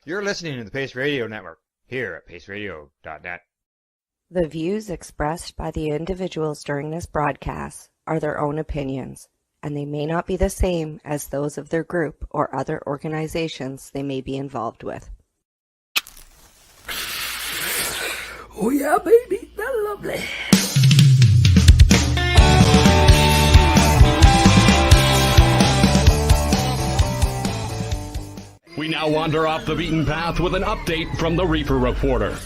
You're listening to the Pace Radio Network here at paceradio.net. The views expressed by the individuals during this broadcast are their own opinions, and they may not be the same as those of their group or other organizations they may be involved with. Oh yeah, baby, that's lovely. We now wander off the beaten path with an update from the Reefer reporter.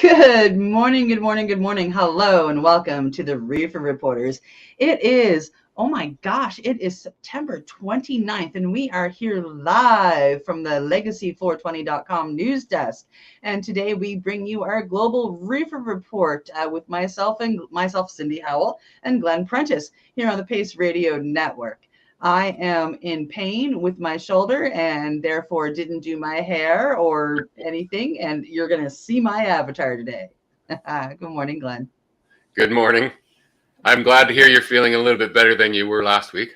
Good morning, good morning, good morning. Hello and welcome to the Reefer Reporters. It is, oh my gosh, it is September 29th and we are here live from the Legacy420.com news desk. And today we bring you our global Reefer Report with myself, Cindy Howell, and Glenn Prentice here on the Pace Radio Network. I am in pain with my shoulder and therefore didn't do my hair or anything, and you're going to see my avatar today. Good morning, Glenn. Good morning. I'm glad to hear you're feeling a little bit better than you were last week.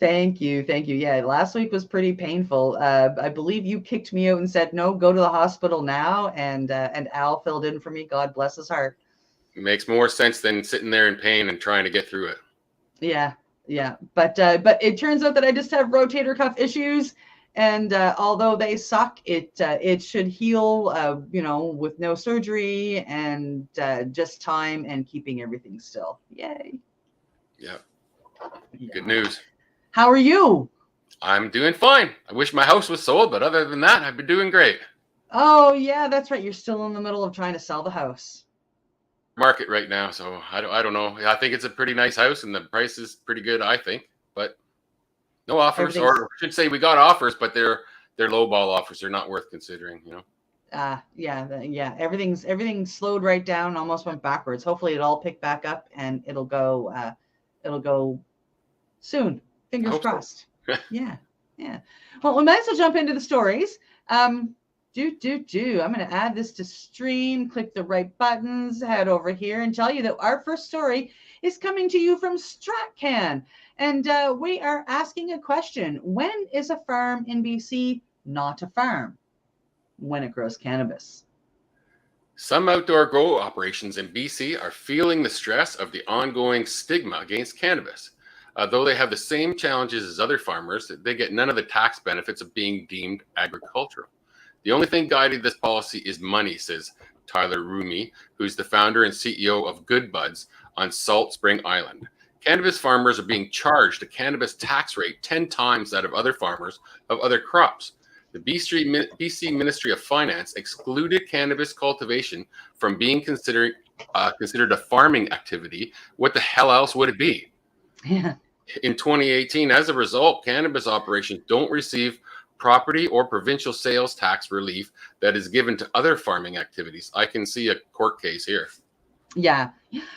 Thank you. Thank you. Yeah, last week was pretty painful. I believe you kicked me out and said, no, go to the hospital now, and Al filled in for me. God bless his heart. It makes more sense than sitting there in pain and trying to get through it. Yeah. Yeah, but it turns out that I just have rotator cuff issues, and although they suck, it should heal, with no surgery and just time and keeping everything still. Yay! Yeah. Good news. How are you? I'm doing fine. I wish my house was sold, but other than that, I've been doing great. Oh yeah, that's right. You're still in the middle of trying to sell the house. Market right now, so I don't know. I think it's a pretty nice house and the price is pretty good, I think, but no offers, or I should say we got offers, but they're lowball offers. They're not worth considering, Yeah. Everything's slowed right down, almost went backwards. Hopefully it all pick back up and it'll go soon. Fingers crossed. So. Yeah. Well, we might as well jump into the stories. I'm going to add this to stream, click the right buttons, head over here and tell you that our first story is coming to you from StratCan. And we are asking a question. When is a farm in BC not a farm? When it grows cannabis. Some outdoor grow operations in BC are feeling the stress of the ongoing stigma against cannabis. Though they have the same challenges as other farmers, they get none of the tax benefits of being deemed agricultural. The only thing guiding this policy is money, says Tyler Rumi, who's the founder and CEO of Good Buds on Salt Spring Island. Cannabis farmers are being charged a cannabis tax rate 10 times that of other farmers of other crops. The BC Ministry of Finance excluded cannabis cultivation from being considered a farming activity. What the hell else would it be? Yeah. In 2018, as a result, cannabis operations don't receive property or provincial sales tax relief that is given to other farming activities. I can see a court case here. Yeah,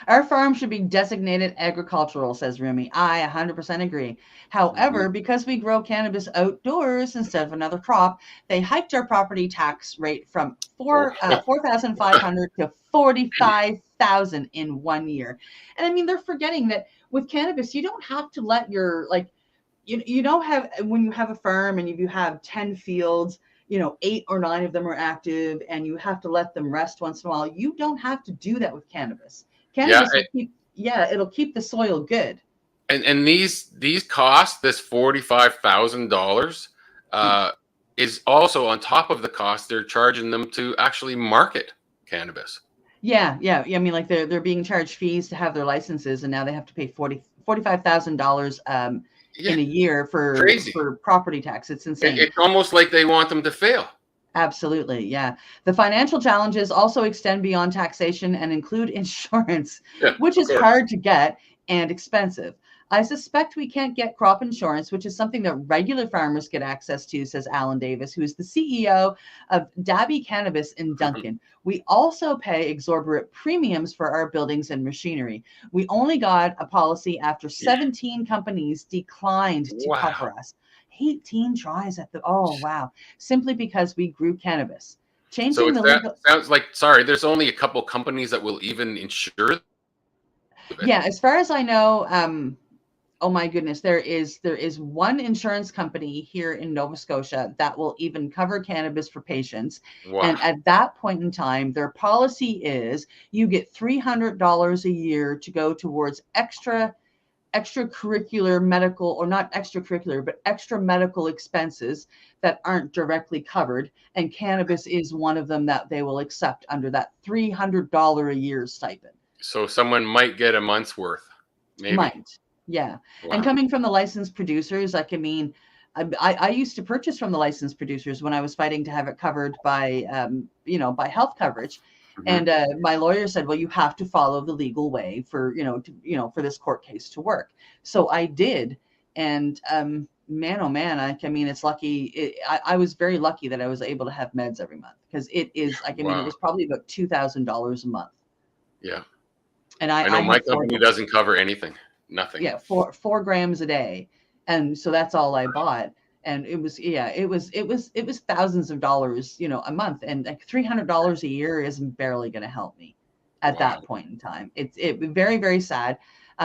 our farm should be designated agricultural, says Rumi. I 100% agree. However, because we grow cannabis outdoors instead of another crop, they hiked our property tax rate from 4,500 to 45,000 in 1 year. And I mean, they're forgetting that with cannabis, you don't have to let your you don't have, when you have a farm and if you have 10 fields, 8 or 9 of them are active and you have to let them rest once in a while. You don't have to do that with cannabis. Cannabis it'll keep the soil good. And these costs, this $45,000 is also on top of the cost they're charging them to actually market cannabis. Yeah. I mean, like they're being charged fees to have their licenses, and now they have to pay $45,000 in a year for property tax. It's insane. It's almost like they want them to fail. Absolutely. Yeah. The financial challenges also extend beyond taxation and include insurance, which is hard to get and expensive. I suspect we can't get crop insurance, which is something that regular farmers get access to, says Alan Davis, who is the CEO of Dabby Cannabis in Duncan. We also pay exorbitant premiums for our buildings and machinery. We only got a policy after 17 companies declined to cover us. 18 tries at simply because we grew cannabis. Changing sounds like, there's only a couple companies that will even insure. Yeah, as far as I know, oh my goodness, there is one insurance company here in Nova Scotia that will even cover cannabis for patients. Wow. And at that point in time, their policy is you get $300 a year to go towards extracurricular medical, or not extracurricular, but extra medical expenses that aren't directly covered. And cannabis is one of them that they will accept under that $300 a year stipend. So someone might get a month's worth, maybe. Might. Yeah. Wow. And coming from the licensed producers, like, I mean, I used to purchase from the licensed producers when I was fighting to have it covered by, by health coverage. Mhm. And my lawyer said, well, you have to follow the legal way for, for this court case to work. So I did. And man, oh man, I mean, it's lucky. I was very lucky that I was able to have meds every month, because it is, like, I mean, it was probably about $2,000 a month. Yeah. And I know my company doesn't cover anything. Nothing. Yeah, 4 grams a day. And so that's all I bought. And it was thousands of dollars, a month. And like $300 a year isn't barely going to help me at that point in time. It's very, very sad.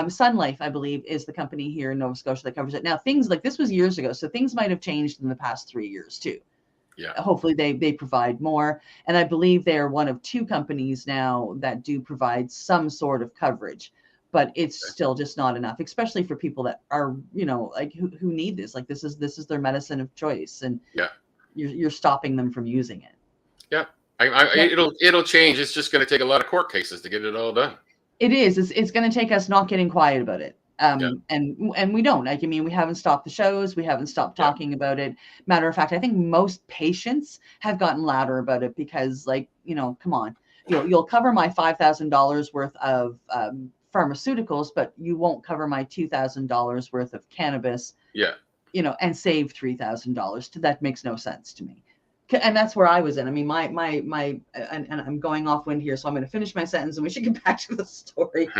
Sun Life, I believe, is the company here in Nova Scotia that covers it. Now, things like this was years ago, so things might have changed in the past 3 years too. Yeah. Hopefully they provide more. And I believe they are one of 2 companies now that do provide some sort of coverage, but it's still just not enough, especially for people that are, like who need this. Like, this is their medicine of choice, and you're stopping them from using it. Yeah. It'll change. It's just going to take a lot of court cases to get it all done. It is. It's going to take us not getting quiet about it. And we don't. Like, I mean, we haven't stopped the shows. We haven't stopped talking about it. Matter of fact, I think most patients have gotten louder about it, because, like, come on, you'll cover my $5,000 worth of pharmaceuticals, but you won't cover my $2,000 worth of cannabis. Yeah. And save $3,000. That makes no sense to me. And that's where I was in. I mean, and I'm going off wind here, so I'm going to finish my sentence and we should get back to the story.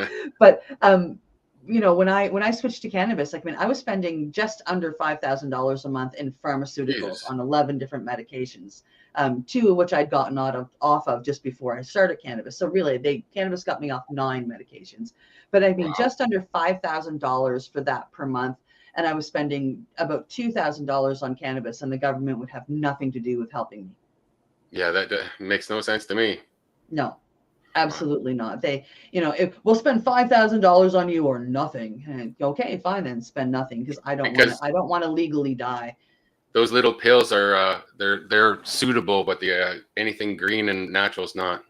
But when I switched to cannabis, like, I mean, I was spending just under $5,000 a month in pharmaceuticals on 11 different medications, 2 of which I'd gotten off of just before I started cannabis. So really, cannabis got me off 9 medications. But I mean, just under $5,000 for that per month. And I was spending about $2,000 on cannabis, and the government would have nothing to do with helping me. Yeah, that makes no sense to me. No. Absolutely not. They, if we'll spend $5,000 on you or nothing. And, okay, fine, then spend nothing, because I don't want to legally die. Those little pills are they're suitable, but the anything green and natural is not.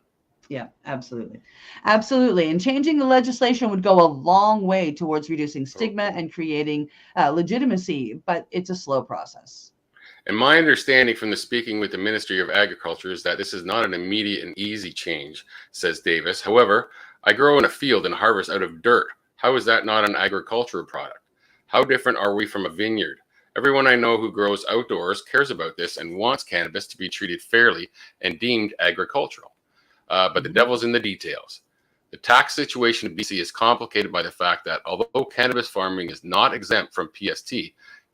Yeah, absolutely. Absolutely. And changing the legislation would go a long way towards reducing stigma and creating legitimacy, but it's a slow process. And my understanding from the speaking with the Ministry of Agriculture is that this is not an immediate and easy change, says Davis. However, I grow in a field and harvest out of dirt. How is that not an agricultural product? How different are we from a vineyard? Everyone I know who grows outdoors cares about this and wants cannabis to be treated fairly and deemed agricultural. But the devil's in the details. The tax situation in BC is complicated by the fact that although cannabis farming is not exempt from PST,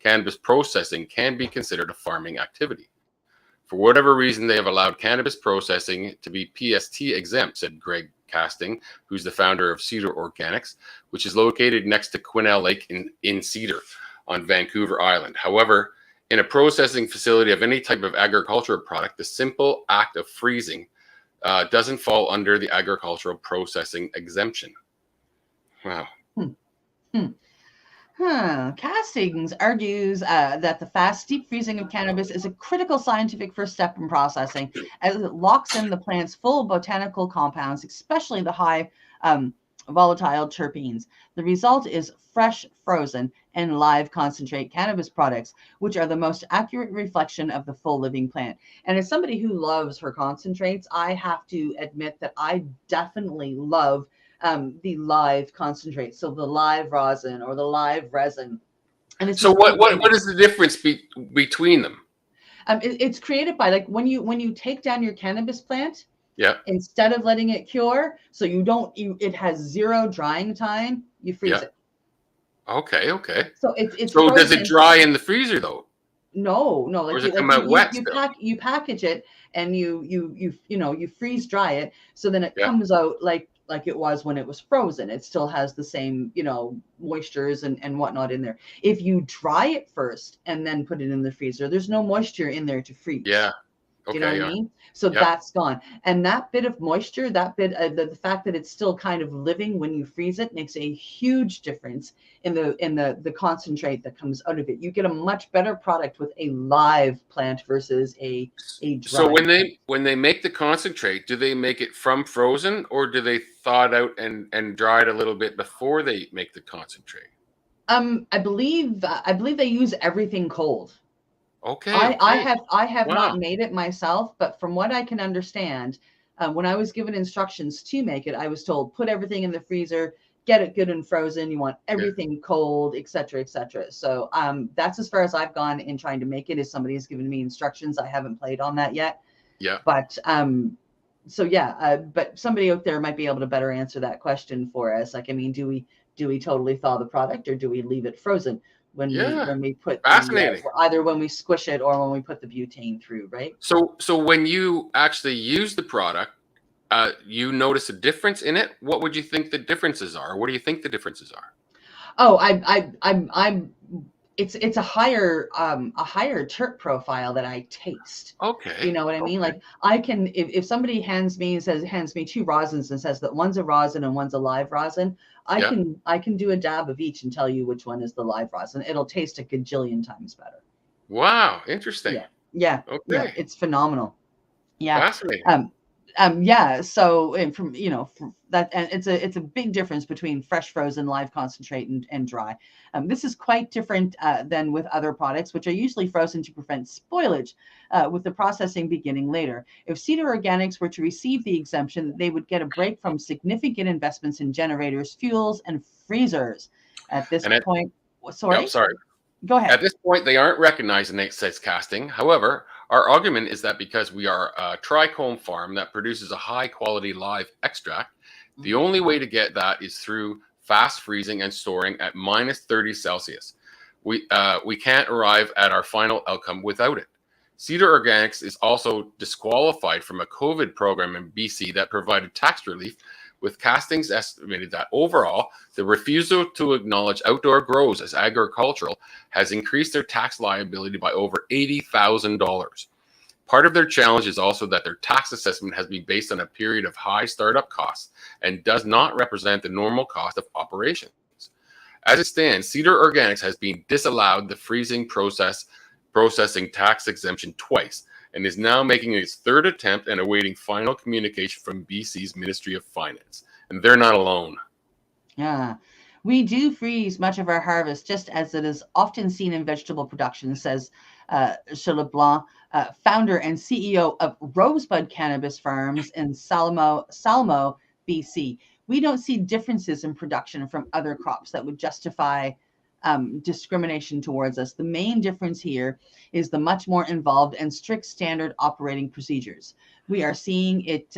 cannabis processing can be considered a farming activity. For whatever reason, they have allowed cannabis processing to be PST exempt, said Greg Casting, who's the founder of Cedar Organics, which is located next to Quesnel Lake in Cedar on Vancouver Island. However, in a processing facility of any type of agricultural product, the simple act of freezing doesn't fall under the agricultural processing exemption. Wow. Castings argues that the fast deep freezing of cannabis is a critical scientific first step in processing, as it locks in the plant's full botanical compounds, especially the high volatile terpenes. The result is fresh, frozen, and live concentrate cannabis products, which are the most accurate reflection of the full living plant. And as somebody who loves her concentrates, I have to admit that I definitely love the live concentrate, so the live rosin or the live resin. And it's so what is the difference between them? It's created by, like, when you take down your cannabis plant, instead of letting it cure, so it has 0 drying time, you freeze it. Okay. So it's so does it dry in the freezer though? No. Like, or does it come out wet? You package it and you freeze dry it, so then it comes out like like it was when it was frozen. It still has the same, moistures and whatnot in there. If you dry it first and then put it in the freezer, there's no moisture in there to freeze. Yeah. Do you Okay. know what I mean? So that's gone. And that bit of moisture, that bit, the fact that it's still kind of living when you freeze it makes a huge difference in the concentrate that comes out of it. You get a much better product with a live plant versus a dry. So when they make the concentrate, do they make it from frozen, or do they thaw it out and dry it a little bit before they make the concentrate? I believe they use everything cold. Okay. I have Wow. not made it myself, but from what I can understand, when I was given instructions to make it, I was told put everything in the freezer, get it good and frozen. You want everything cold, et cetera, et cetera. So that's as far as I've gone in trying to make it. Is somebody has given me instructions. I haven't played on that yet. Yeah. But but somebody out there might be able to better answer that question for us. Like, I mean, do we totally thaw the product, or do we leave it frozen when we put fascinating either when we squish it or when we put the butane through, right? So when you actually use the product, you notice a difference in it. What would you think the differences are? What do you think the differences are? Oh, it's a higher terp profile that I taste. Okay. You know what I mean? Like, I can, if somebody hands me 2 rosins and says that one's a rosin and one's a live rosin, I can do a dab of each and tell you which one is the live rosin. It'll taste a gajillion times better. Wow, interesting. Yeah. Okay. Yeah, it's phenomenal. Yeah. Fascinating. So from that, and it's a big difference between fresh frozen, live concentrate, and dry. This is quite different than with other products, which are usually frozen to prevent spoilage, with the processing beginning later. If Cedar Organics were to receive the exemption, they would get a break from significant investments in generators, fuels, and freezers. At this point, sorry. Go ahead. At this point, they aren't recognizing excess casting. However, our argument is that because we are a trichome farm that produces a high-quality live extract, the only way to get that is through fast freezing and storing at -30 Celsius. We can't arrive at our final outcome without it. Cedar Organics is also disqualified from a COVID program in BC that provided tax relief, with castings estimated that overall, the refusal to acknowledge outdoor grows as agricultural has increased their tax liability by over $80,000. Part of their challenge is also that their tax assessment has been based on a period of high startup costs and does not represent the normal cost of operations. As it stands, Cedar Organics has been disallowed the freezing processing tax exemption twice, and is now making its third attempt and awaiting final communication from BC's Ministry of Finance. And they're not alone. Yeah. We do freeze much of our harvest, just as it is often seen in vegetable production, says Charlotte Blanc, founder and CEO of Rosebud Cannabis Farms in Salmo, BC. We don't see differences in production from other crops that would justify discrimination towards us. The main difference here is the much more involved and strict standard operating procedures. We are seeing it.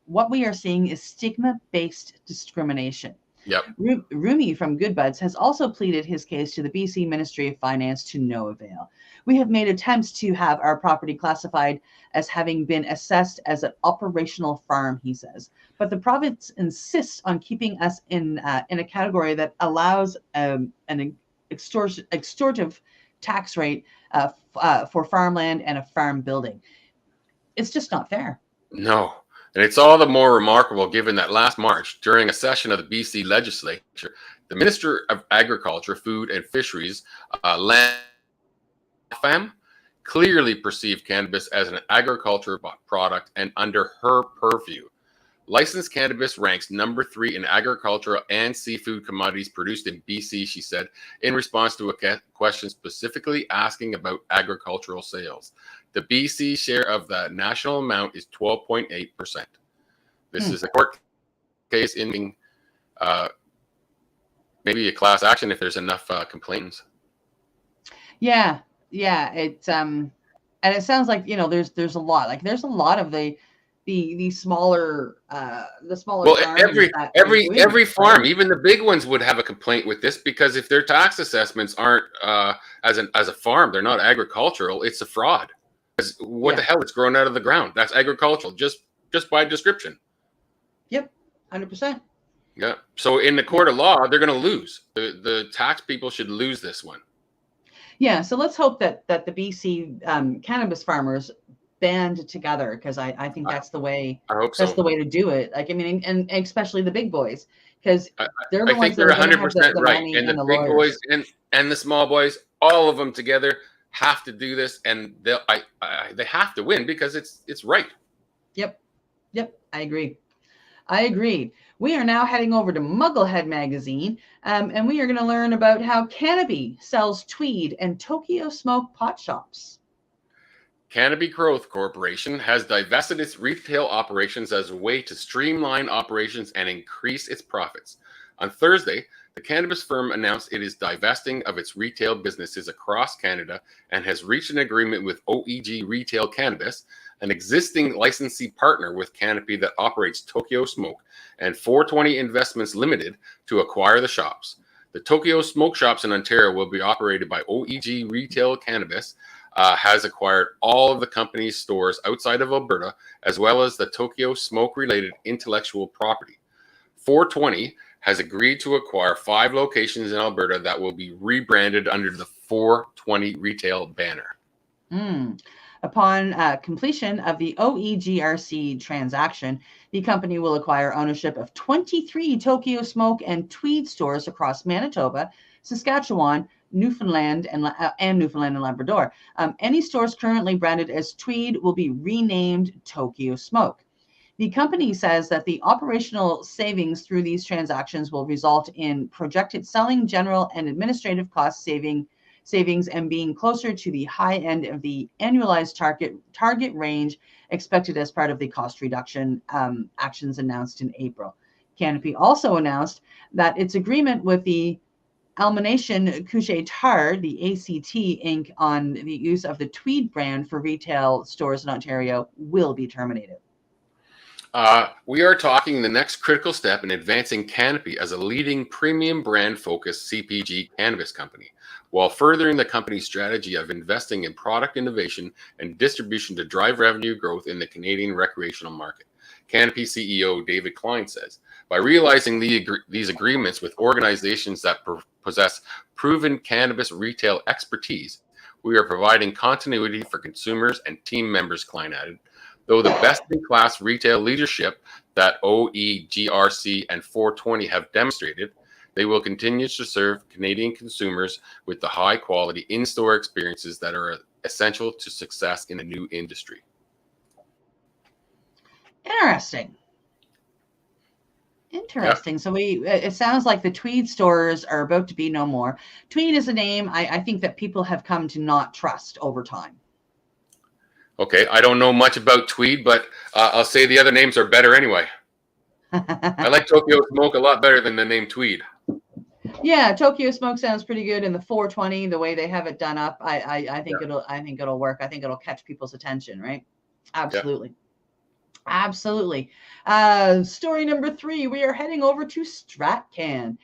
What we are seeing is stigma-based discrimination. Yep. Rumi from Good Buds has also pleaded his case to the BC Ministry of Finance to no avail. We have made attempts to have our property classified as having been assessed as an operational farm, he says, but the province insists on keeping us in a category that allows an extortive tax rate for farmland and a farm building. It's just not fair. No. And it's all the more remarkable given that last March, during a session of the BC legislature, the Minister of Agriculture, Food and Fisheries, Femme, clearly perceived cannabis as an agriculture product and under her purview. Licensed cannabis ranks number 3 in agricultural and seafood commodities produced in BC, she said, in response to a question specifically asking about agricultural sales. The BC share of the national amount is 12.8%. This is a court case in maybe a class action if there's enough complainants. Yeah. It's and it sounds like there's a lot. Like there's a lot of the smaller well, every farm, even the big ones, would have a complaint with this, because if their tax assessments aren't as a farm, they're not agricultural, it's a fraud. What the hell? It's grown out of the ground. That's agricultural, just by description. Yep. 100%. Yeah. So in the court of law, they're going to lose. The tax people should lose this one. Yeah. So let's hope that the BC cannabis farmers band together, because I think that's the way. I hope That's so. the way to do it. Like, I mean, and especially the big boys, because they're the I ones think that they're are going to have 100% the right. money And and the the big lawyers. boys and the small boys, all of them together have to do this, and they have to win because it's right. Yep. I agree. We are now heading over to Mugglehead magazine, and we are going to learn about how Canopy sells Tweed and Tokyo Smoke pot shops. Canopy Growth Corporation has divested its retail operations as a way to streamline operations and increase its profits. On Thursday, the cannabis firm announced it is divesting of its retail businesses across Canada and has reached an agreement with OEG Retail Cannabis, an existing licensee partner with Canopy that operates Tokyo Smoke, and 420 Investments Limited to acquire the shops. The Tokyo Smoke shops in Ontario will be operated by OEG Retail Cannabis, has acquired all of the company's stores outside of Alberta, as well as the Tokyo Smoke-related intellectual property. 420 has agreed to acquire 5 locations in Alberta that will be rebranded under the 420 retail banner. Upon completion of the OEGRC transaction, the company will acquire ownership of 23 Tokyo Smoke and Tweed stores across Manitoba, Saskatchewan, Newfoundland and Labrador. Any stores currently branded as Tweed will be renamed Tokyo Smoke. The company says that the operational savings through these transactions will result in projected selling, general, and administrative cost savings and being closer to the high end of the annualized target range expected as part of the cost reduction actions announced in April. Canopy also announced that its agreement with the Almanation Couche-Tard, the ACT Inc., on the use of the Tweed brand for retail stores in Ontario will be terminated. We are talking the next critical step in advancing Canopy as a leading premium brand-focused CPG cannabis company, while furthering the company's strategy of investing in product innovation and distribution to drive revenue growth in the Canadian recreational market. Canopy CEO David Klein says, by realizing these agreements with organizations that possess proven cannabis retail expertise, we are providing continuity for consumers and team members, Klein added. Though the best-in-class retail leadership that OEGRC and 420 have demonstrated, they will continue to serve Canadian consumers with the high-quality in-store experiences that are essential to success in a new industry. Interesting. Yeah. So it sounds like the Tweed stores are about to be no more. Tweed is a name I think that people have come to not trust over time. Okay, I don't know much about Tweed, but I'll say the other names are better anyway. I like Tokyo Smoke a lot better than the name Tweed. Yeah, Tokyo Smoke sounds pretty good, and the 420, the way they have it done up, I think it'll work. I think it'll catch people's attention, right? Absolutely. Yeah. Absolutely. Story number 3, we are heading over to StratCan.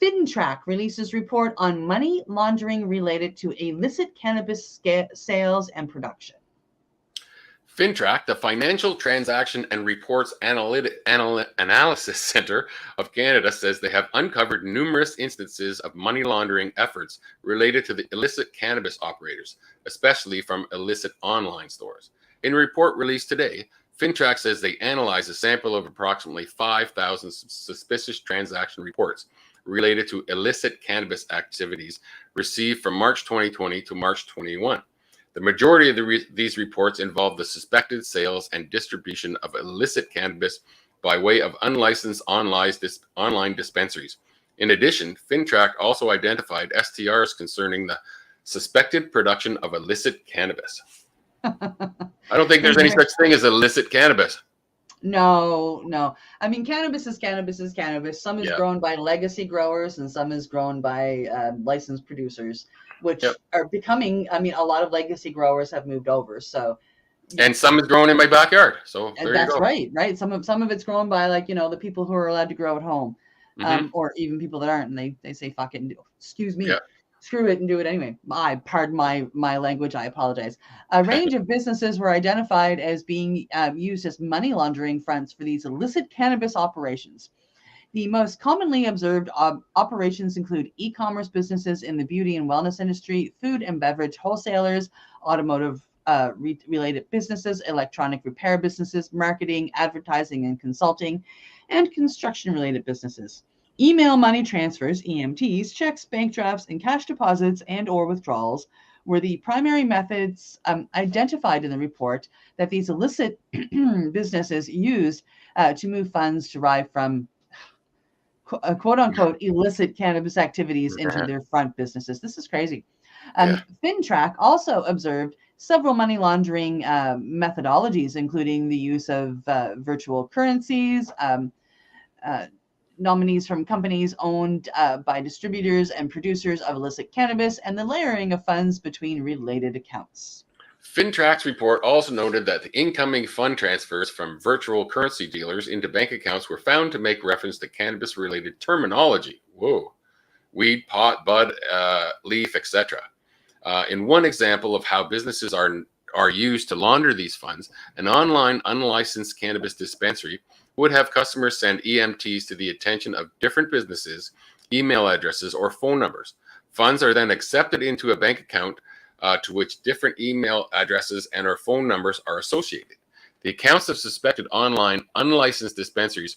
FINTRAC releases report on money laundering related to illicit cannabis sales and production. FINTRAC, the Financial Transaction and Reports Analysis Center of Canada, says they have uncovered numerous instances of money laundering efforts related to the illicit cannabis operators, especially from illicit online stores. In a report released today, FINTRAC says they analyzed a sample of approximately 5,000 suspicious transaction reports related to illicit cannabis activities received from March 2020 to March 21. The majority of these reports involve the suspected sales and distribution of illicit cannabis by way of unlicensed online dispensaries. In addition, FINTRAC also identified STRs concerning the suspected production of illicit cannabis. I don't think there's any such thing as illicit cannabis. No. I mean, cannabis is cannabis. Some is grown by legacy growers and some is grown by licensed producers, which are becoming, I mean, a lot of legacy growers have moved over. So, and some is grown in my backyard. So there that's you go. Right. Some of it's grown by, like, the people who are allowed to grow at home, or even people that aren't, and they say fuck it and do. Excuse me. screw it and do it anyway. Pardon my language. I apologize. A range of businesses were identified as being used as money laundering fronts for these illicit cannabis operations. The most commonly observed operations include e-commerce businesses in the beauty and wellness industry, food and beverage wholesalers, automotive related businesses, electronic repair businesses, marketing, advertising and consulting, and construction related businesses. Email money transfers, EMTs, checks, bank drafts, and cash deposits and or withdrawals were the primary methods identified in the report that these illicit businesses used to move funds derived from quote unquote illicit cannabis activities into their front businesses. This is crazy. FINTRAC also observed several money laundering methodologies, including the use of virtual currencies, nominees from companies owned by distributors and producers of illicit cannabis, and the layering of funds between related accounts. FINTRAC's report also noted that the incoming fund transfers from virtual currency dealers into bank accounts were found to make reference to cannabis-related terminology. Whoa. Weed, pot, bud, leaf, etc. In one example of how businesses are used to launder these funds, an online unlicensed cannabis dispensary would have customers send EMTs to the attention of different businesses, email addresses, or phone numbers. Funds are then accepted into a bank account to which different email addresses and or phone numbers are associated. The accounts of suspected online unlicensed dispensaries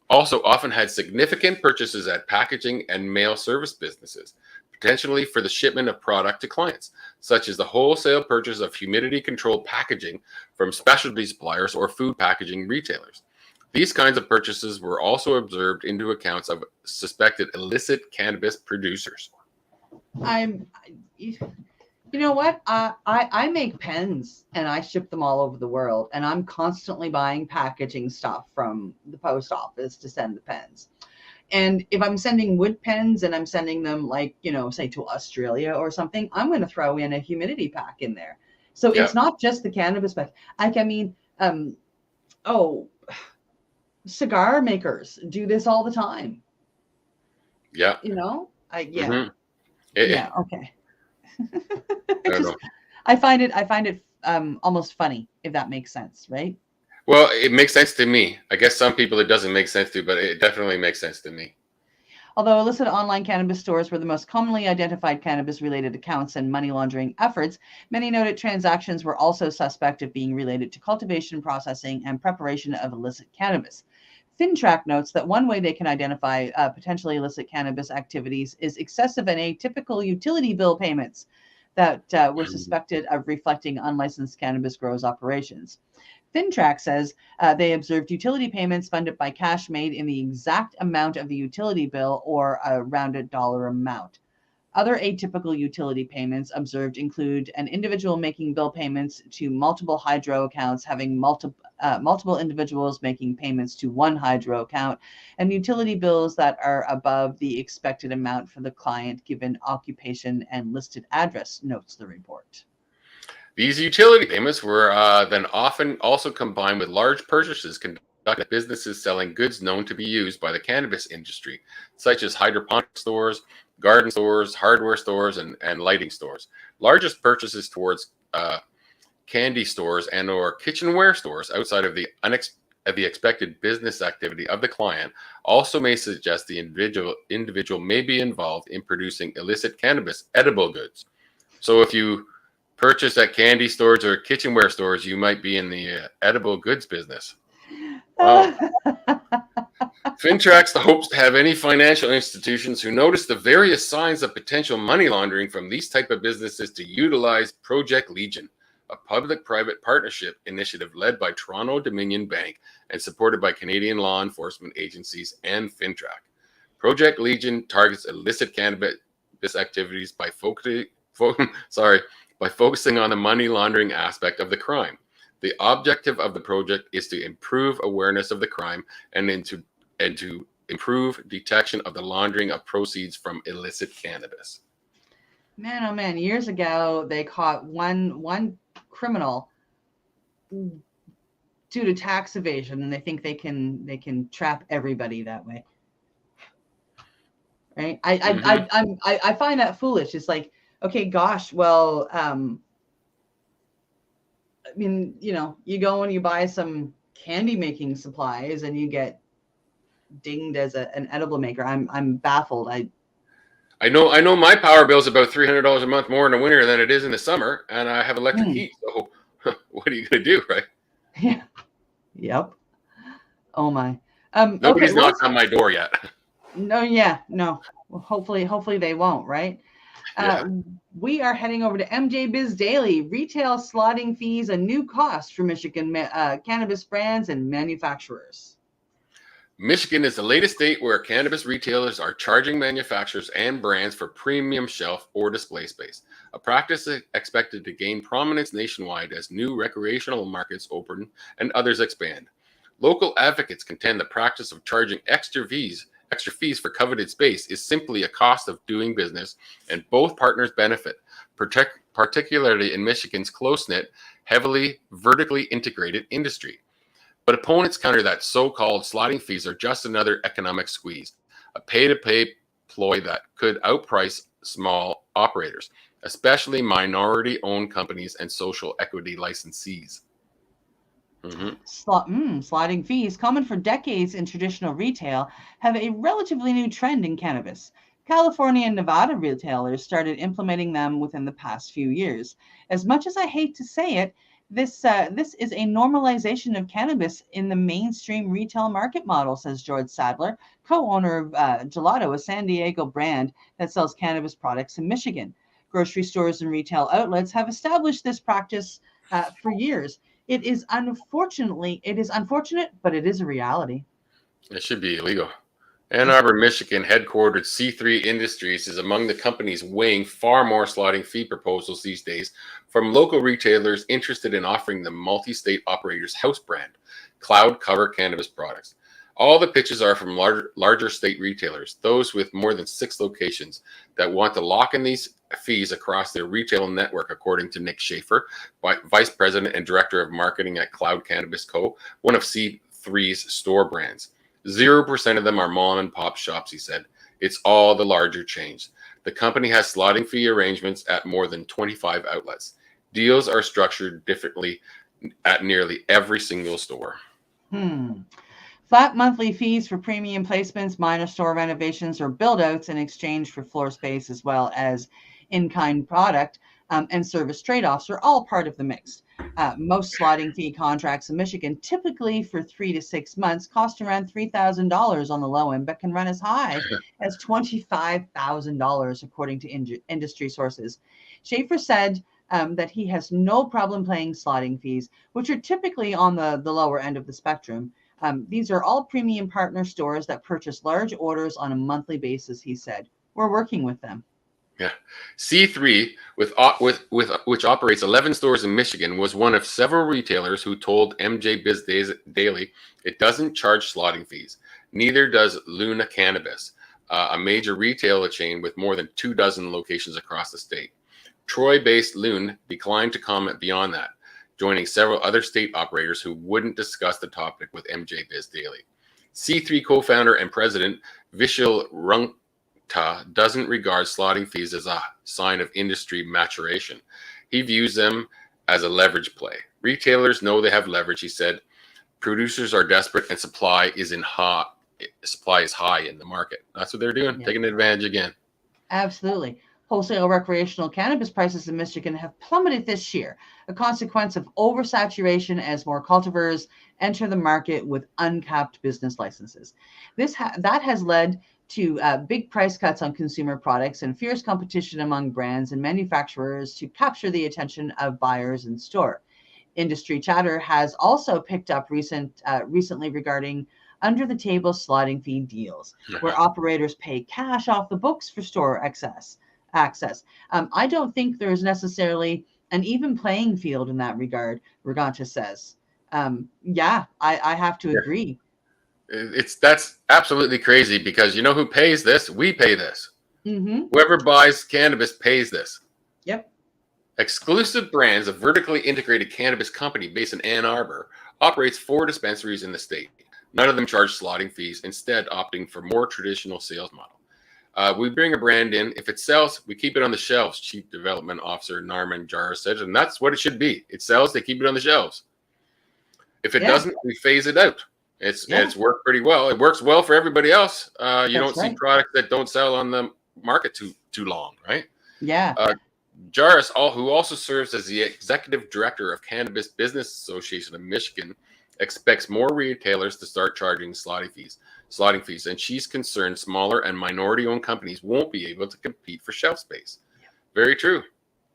also often had significant purchases at packaging and mail service businesses, potentially for the shipment of product to clients, such as the wholesale purchase of humidity-controlled packaging from specialty suppliers or food packaging retailers. These kinds of purchases were also observed into accounts of suspected illicit cannabis producers. You know what? I make pens and I ship them all over the world, and I'm constantly buying packaging stuff from the post office to send the pens. And if I'm sending wood pens and I'm sending them, like, you know, say to Australia or something, I'm going to throw in a humidity pack in there. So it's not just the cannabis pack. Cigar makers do this all the time. Yeah. You know? Okay. I find it almost funny, if that makes sense, right? Well, it makes sense to me. I guess some people it doesn't make sense to, but it definitely makes sense to me. Although illicit online cannabis stores were the most commonly identified cannabis-related accounts and money laundering efforts, many noted transactions were also suspect of being related to cultivation, processing, and preparation of illicit cannabis. FINTRAC notes that one way they can identify potentially illicit cannabis activities is excessive and atypical utility bill payments that were suspected of reflecting unlicensed cannabis growers' operations. FINTRAC says they observed utility payments funded by cash made in the exact amount of the utility bill or a rounded dollar amount. Other atypical utility payments observed include an individual making bill payments to multiple hydro accounts, having multiple individuals making payments to one hydro account, and utility bills that are above the expected amount for the client given occupation and listed address, notes the report. These utility payments were then often also combined with large purchases conducted at businesses selling goods known to be used by the cannabis industry, such as hydroponic stores, garden stores, hardware stores, and lighting stores. Largest purchases towards candy stores and or kitchenware stores outside of the expected business activity of the client also may suggest the individual may be involved in producing illicit cannabis edible goods. So if you purchase at candy stores or kitchenware stores, you might be in the edible goods business. Wow. FINTRAC hopes to have any financial institutions who notice the various signs of potential money laundering from these type of businesses to utilize Project Legion, a public-private partnership initiative led by Toronto Dominion Bank and supported by Canadian law enforcement agencies and FINTRAC. Project Legion targets illicit cannabis activities by focusing on the money laundering aspect of the crime. The objective of the project is to improve awareness of the crime and to improve detection of the laundering of proceeds from illicit cannabis. Man, oh man! Years ago, they caught one criminal due to tax evasion, and they think they can trap everybody that way. right? Mhm. I find that foolish. It's like, okay, gosh, well, I mean, you go and you buy some candy making supplies and you get dinged as an edible maker. I'm baffled. I know my power bill is about $300 a month more in the winter than it is in the summer, and I have electric Hmm. heat. So what are you going to do, right? Yeah. Yep. Oh my. Okay. Nobody's Well, knocked on my door yet. no. Yeah. No. Well, hopefully they won't. Right. Yeah. We are heading over to MJ Biz Daily. Retail slotting fees, a new cost for Michigan cannabis brands and manufacturers. Michigan is the latest state where cannabis retailers are charging manufacturers and brands for premium shelf or display space, a practice expected to gain prominence nationwide as new recreational markets open and others expand. Local advocates contend the practice of charging extra fees for coveted space is simply a cost of doing business, and both partners benefit, particularly in Michigan's close-knit, heavily vertically integrated industry. But opponents counter that so-called slotting fees are just another economic squeeze, a pay-to-pay ploy that could outprice small operators, especially minority-owned companies and social equity licensees. Slotting fees, common for decades in traditional retail, have a relatively new trend in cannabis. California and Nevada retailers started implementing them within the past few years. As much as I hate to say it, this is a normalization of cannabis in the mainstream retail market model, says George Sadler, co-owner of Gelato, a San Diego brand that sells cannabis products in Michigan. Grocery stores and retail outlets have established this practice for years. It is unfortunate, but it is a reality. It should be illegal. Ann Arbor, Michigan headquartered C3 Industries is among the companies weighing far more slotting fee proposals these days from local retailers interested in offering the multi-state operators house brand, cloud cover cannabis products. All the pitches are from larger state retailers, those with more than 6 locations, that want to lock in these fees across their retail network, according to Nick Schaefer, Vice President and Director of Marketing at Cloud Cannabis Co., one of C3's store brands. 0% of them are mom and pop shops, he said. It's all the larger chains. The company has slotting fee arrangements at more than 25 outlets. Deals are structured differently at nearly every single store. Flat monthly fees for premium placements, minor store renovations, or build-outs in exchange for floor space, as well as in-kind product and service trade-offs are all part of the mix. Most slotting fee contracts in Michigan, typically for 3 to 6 months, cost around $3,000 on the low end, but can run as high as $25,000, according to industry sources. Schaefer said that he has no problem paying slotting fees, which are typically on the lower end of the spectrum. These are all premium partner stores that purchase large orders on a monthly basis, he said. We're working with them. Yeah. C3, which operates 11 stores in Michigan, was one of several retailers who told MJ Biz Daily it doesn't charge slotting fees. Neither does Luna Cannabis, a major retail chain with more than 24 locations across the state. Troy-based Lune declined to comment beyond that, joining several other state operators who wouldn't discuss the topic with MJ Biz Daily. C3 co-founder and president Vishal Rungta doesn't regard slotting fees as a sign of industry maturation. He views them as a leverage play. Retailers know they have leverage, he said. Producers are desperate and supply is high in the market. That's what they're doing, taking advantage again. Absolutely. Wholesale recreational cannabis prices in Michigan have plummeted this year, a consequence of oversaturation as more cultivars enter the market with uncapped business licenses. That has led to big price cuts on consumer products and fierce competition among brands and manufacturers to capture the attention of buyers in store. Industry chatter has also picked up recently regarding under-the-table slotting fee deals, where operators pay cash off the books for store access. I don't think there's necessarily an even playing field in that regard, Ruganta says. I have to agree. That's absolutely crazy, because you know who pays this? We pay this. Mm-hmm. Whoever buys cannabis pays this. Yep. Exclusive Brands, a vertically integrated cannabis company based in Ann Arbor, operates 4 dispensaries in the state. None of them charge slotting fees, instead opting for more traditional sales model. We bring a brand in. If it sells, we keep it on the shelves, Chief Development Officer Narman Jara said, and that's what it should be. It sells, they keep it on the shelves. If it doesn't, we phase it out. It's worked pretty well. It works well for everybody else. You don't see products that don't sell on the market too long, right? Yeah. Jaris, who also serves as the executive director of Cannabis Business Association of Michigan, expects more retailers to start charging slotting fees, and she's concerned smaller and minority-owned companies won't be able to compete for shelf space. Very true.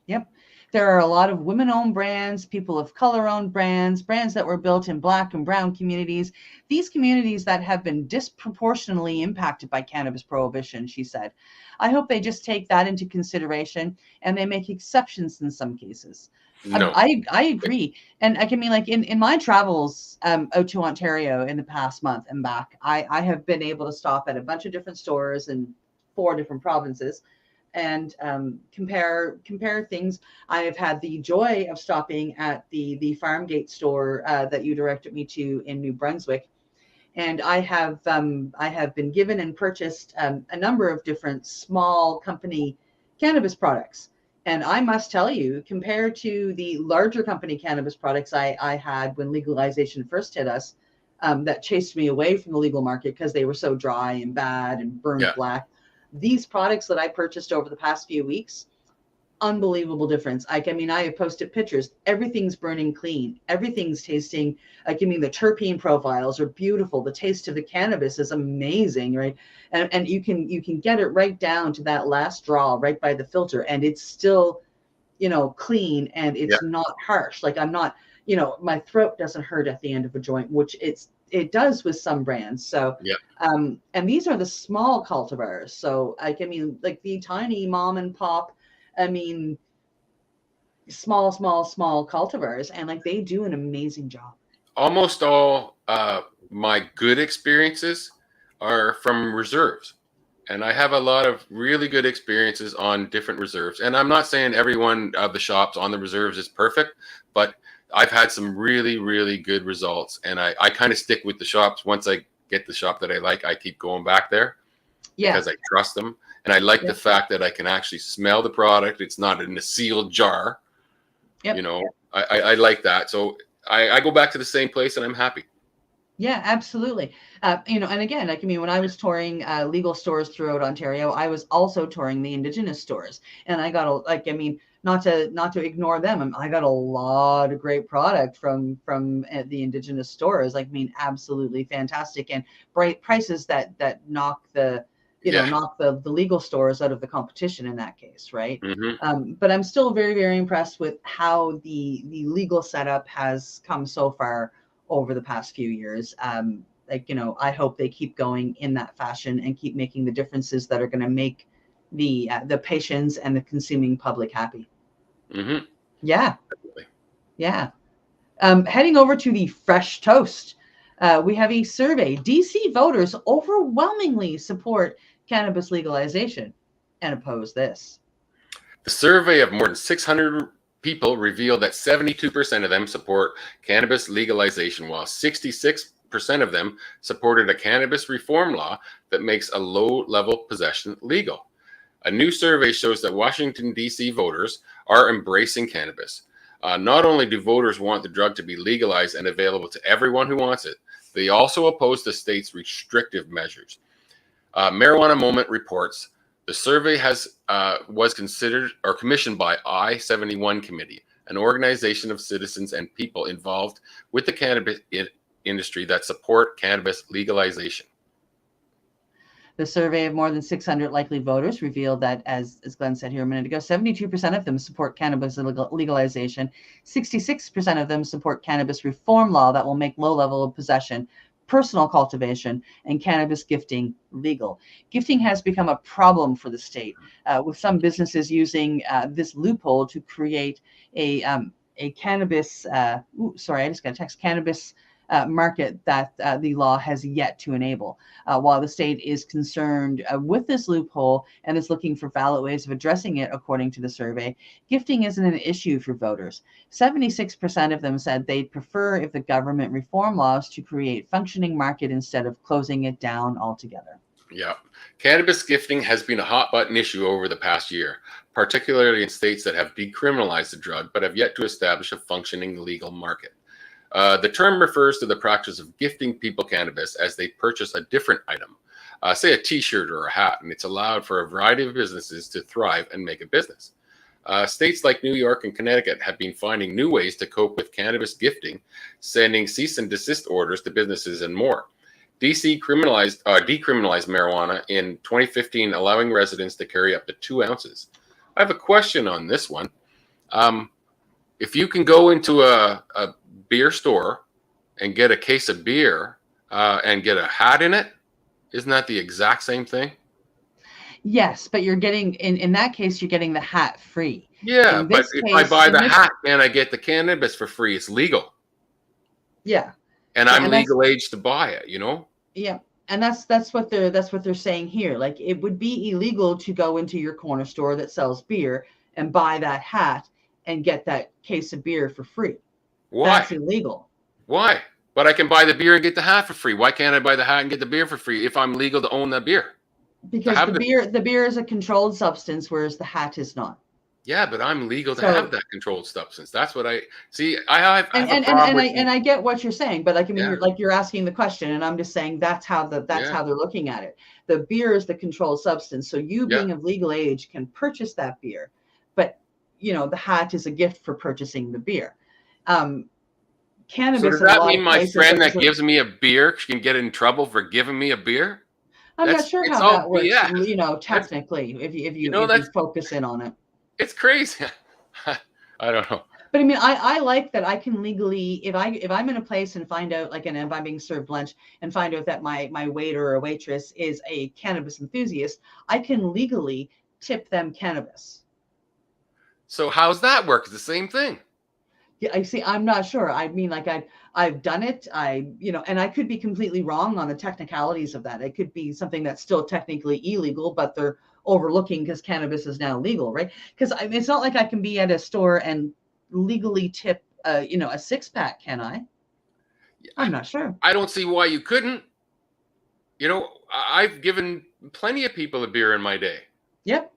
Yep. There are a lot of women-owned brands, people of color-owned brands that were built in Black and Brown communities, these communities that have been disproportionately impacted by cannabis prohibition, she said. I hope they just take that into consideration and they make exceptions in some cases. No. I agree. And I mean, like in my travels out to Ontario in the past month and back, I have been able to stop at a bunch of different stores in 4 different provinces and compare things. I have had the joy of stopping at the Farmgate store that you directed me to in New Brunswick, and I have been given and purchased a number of different small company cannabis products. And I must tell you, compared to the larger company cannabis products I had when legalization first hit us, that chased me away from the legal market because they were so dry and bad and burned black. These products that I purchased over the past few weeks, unbelievable difference. I mean, I have posted pictures. Everything's burning clean. Everything's tasting, the terpene profiles are beautiful. The taste of the cannabis is amazing, right? And you can get it right down to that last draw right by the filter, and it's still, clean, and it's not harsh. Like I'm not, my throat doesn't hurt at the end of a joint, which it does with some brands. So, and these are the small cultivars. So like the tiny mom and pop, small cultivars, and like they do an amazing job. Almost all my good experiences are from reserves. And I have a lot of really good experiences on different reserves. And I'm not saying every one of the shops on the reserves is perfect, but I've had some really, really good results. And I kind of stick with the shops. Once I get the shop that I like, I keep going back there because I trust them. And I like the fact that I can actually smell the product. It's not in a sealed jar. I like that. So I go back to the same place and I'm happy. Yeah, absolutely. And again, when I was touring legal stores throughout Ontario, I was also touring the Indigenous stores, and I got not to ignore them. I got a lot of great product from the Indigenous stores. Absolutely fantastic, and bright prices that knock the knock the legal stores out of the competition in that case, right? Mm-hmm. But I'm still very, very impressed with how the legal setup has come so far over the past few years. I hope they keep going in that fashion and keep making the differences that are going to make the patients and the consuming public happy. Mm-hmm. Yeah. Definitely. Yeah. Heading over to the fresh toast, we have a survey. DC voters overwhelmingly support cannabis legalization and oppose this. The survey of more than 600 people revealed that 72% of them support cannabis legalization, while 66% of them supported a cannabis reform law that makes a low-level possession legal. A new survey shows that Washington, D.C. voters are embracing cannabis. Not only do voters want the drug to be legalized and available to everyone who wants it, they also oppose the state's restrictive measures. Marijuana Moment reports the survey was considered or commissioned by I-71 Committee, an organization of citizens and people involved with the cannabis industry that support cannabis legalization. The survey of more than 600 likely voters revealed that, as Glenn said here a minute ago, 72% of them support cannabis legalization, 66% of them support cannabis reform law that will make low-level of possession, personal cultivation, and cannabis gifting legal. Gifting has become a problem for the state, with some businesses using this loophole to create a cannabis, sorry, I just got a text, cannabis market that the law has yet to enable. While the state is concerned with this loophole and is looking for valid ways of addressing it, according to the survey, gifting isn't an issue for voters. 76% of them said they'd prefer if the government reform laws to create functioning market instead of closing it down altogether. Yeah. Cannabis gifting has been a hot button issue over the past year, particularly in states that have decriminalized the drug but have yet to establish a functioning legal market. The term refers to the practice of gifting people cannabis as they purchase a different item, say a t-shirt or a hat, and it's allowed for a variety of businesses to thrive and make a business. States like New York and Connecticut have been finding new ways to cope with cannabis gifting, sending cease and desist orders to businesses and more. DC decriminalized marijuana in 2015, allowing residents to carry up to 2 ounces. I have a question on this one. If you can go into a beer store and get a case of beer and get a hat in it, isn't that the exact same thing? Yes, but you're getting, in that case, you're getting the hat free. Yeah, but if I buy the hat and I get the cannabis for free, it's legal. Yeah. And I'm legal age to buy it, you know? Yeah. And that's what they're saying here. Like, it would be illegal to go into your corner store that sells beer and buy that hat and get that case of beer for free. Why? That's illegal. Why? But I can buy the beer and get the hat for free. Why can't I buy the hat and get the beer for free if I'm legal to own that beer? Because the beer is a controlled substance, whereas the hat is not. Yeah, but I'm legal to have that controlled substance. That's what I see. I get what you're saying, but like, I mean, you're asking the question, and I'm just saying that's how they're looking at it. The beer is the controlled substance, so you being of legal age can purchase that beer, but you know the hat is a gift for purchasing the beer. Cannabis. So does that mean my friend that gives me a beer can get in trouble for giving me a beer? I'm not sure how that works. Yeah. You know, technically, if you focus in on it, it's crazy. I don't know. But I mean, I like that I can legally, if I'm in a place and find out, like, if I'm being served lunch and find out that my waiter or waitress is a cannabis enthusiast, I can legally tip them cannabis. So how's that work? It's the same thing. Yeah, I see. I'm not sure. I mean, like, I've done it. And I could be completely wrong on the technicalities of that. It could be something that's still technically illegal, but they're overlooking because cannabis is now legal, right? Because it's not like I can be at a store and legally tip, a 6-pack, can I? I'm not sure. I don't see why you couldn't. You know, I've given plenty of people a beer in my day. Yep.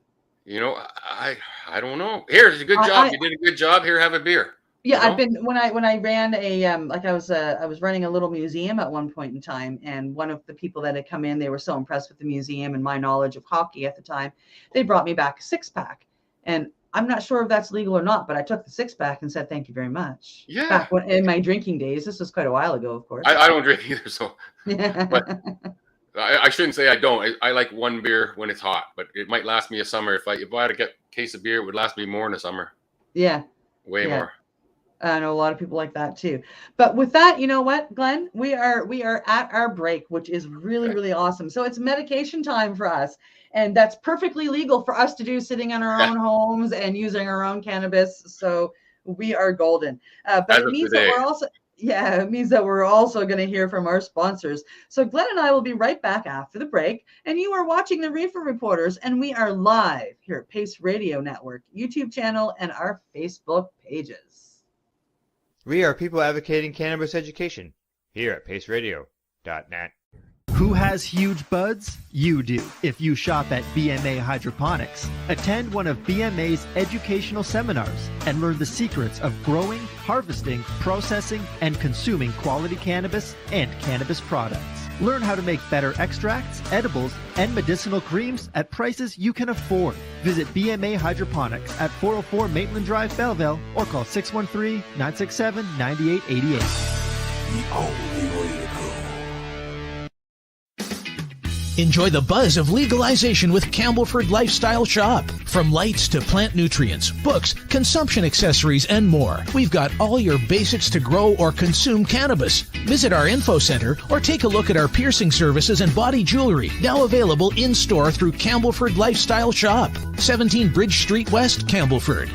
You know, I don't know. Here's a good job. You did a good job. Here, have a beer. Yeah, I've been when I ran I was running a little museum at one point in time, and one of the people that had come in, they were so impressed with the museum and my knowledge of hockey at the time, they brought me back a 6-pack, and I'm not sure if that's legal or not, but I took the 6-pack and said thank you very much. Yeah. Back in my drinking days, this was quite a while ago, of course. I don't drink either, so. But I shouldn't say I don't. I like one beer when it's hot, but it might last me a summer. If I had a case of beer, it would last me more in the summer. Yeah. Way more. I know a lot of people like that too. But with that, you know what, Glenn? We are at our break, which is really, really awesome. So it's medication time for us. And that's perfectly legal for us to do, sitting in our own homes and using our own cannabis. So we are golden. But it means that we're also going to hear from our sponsors. So Glenn and I will be right back after the break. And you are watching the Reefer Reporters, and we are live here at Pace Radio Network, YouTube channel, and our Facebook pages. We are people advocating cannabis education here at paceradio.net. Who has huge buds? You do. If you shop at BMA Hydroponics, attend one of BMA's educational seminars and learn the secrets of growing, harvesting, processing, and consuming quality cannabis and cannabis products. Learn how to make better extracts, edibles, and medicinal creams at prices you can afford. Visit BMA Hydroponics at 404 Maitland Drive, Belleville, or call 613-967-9888. The only way to go. Enjoy the buzz of legalization with Campbellford Lifestyle Shop. From lights to plant nutrients, books, consumption accessories, and more, we've got all your basics to grow or consume cannabis. Visit our info center or take a look at our piercing services and body jewelry, now available in-store through Campbellford Lifestyle Shop, 17 Bridge Street West, Campbellford.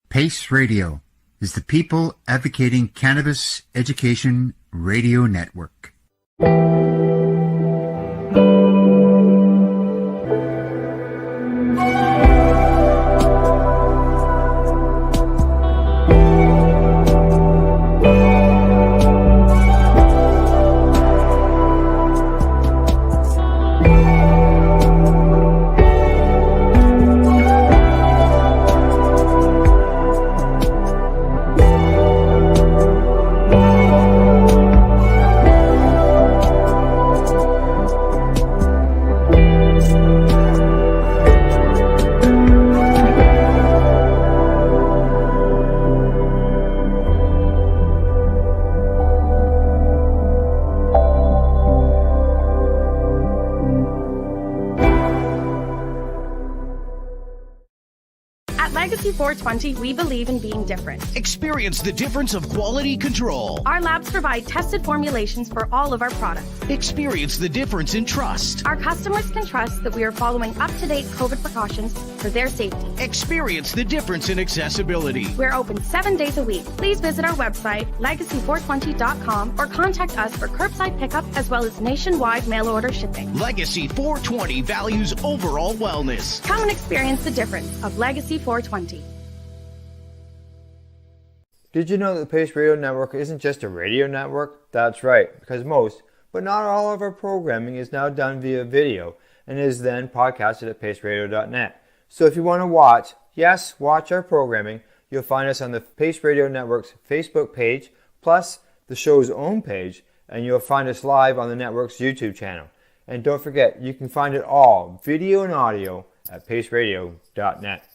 Pace Radio is the people advocating cannabis education radio network. Legacy 420, we believe in being different. Experience the difference of quality control. Our labs provide tested formulations for all of our products. Experience the difference in trust. Our customers can trust that we are following up-to-date COVID precautions for their safety. Experience the difference in accessibility. We're open 7 days a week. Please visit our website, legacy420.com, or contact us for curbside pickup as well as nationwide mail order shipping. Legacy 420 values overall wellness. Come and experience the difference of Legacy 420. Did you know that the Pace Radio Network isn't just a radio network? That's right, because most, but not all of our programming is now done via video and is then podcasted at paceradio.net. So if you want to watch, yes, watch our programming, you'll find us on the Pace Radio Network's Facebook page, plus the show's own page, and you'll find us live on the network's YouTube channel. And don't forget, you can find it all, video and audio, at paceradio.net.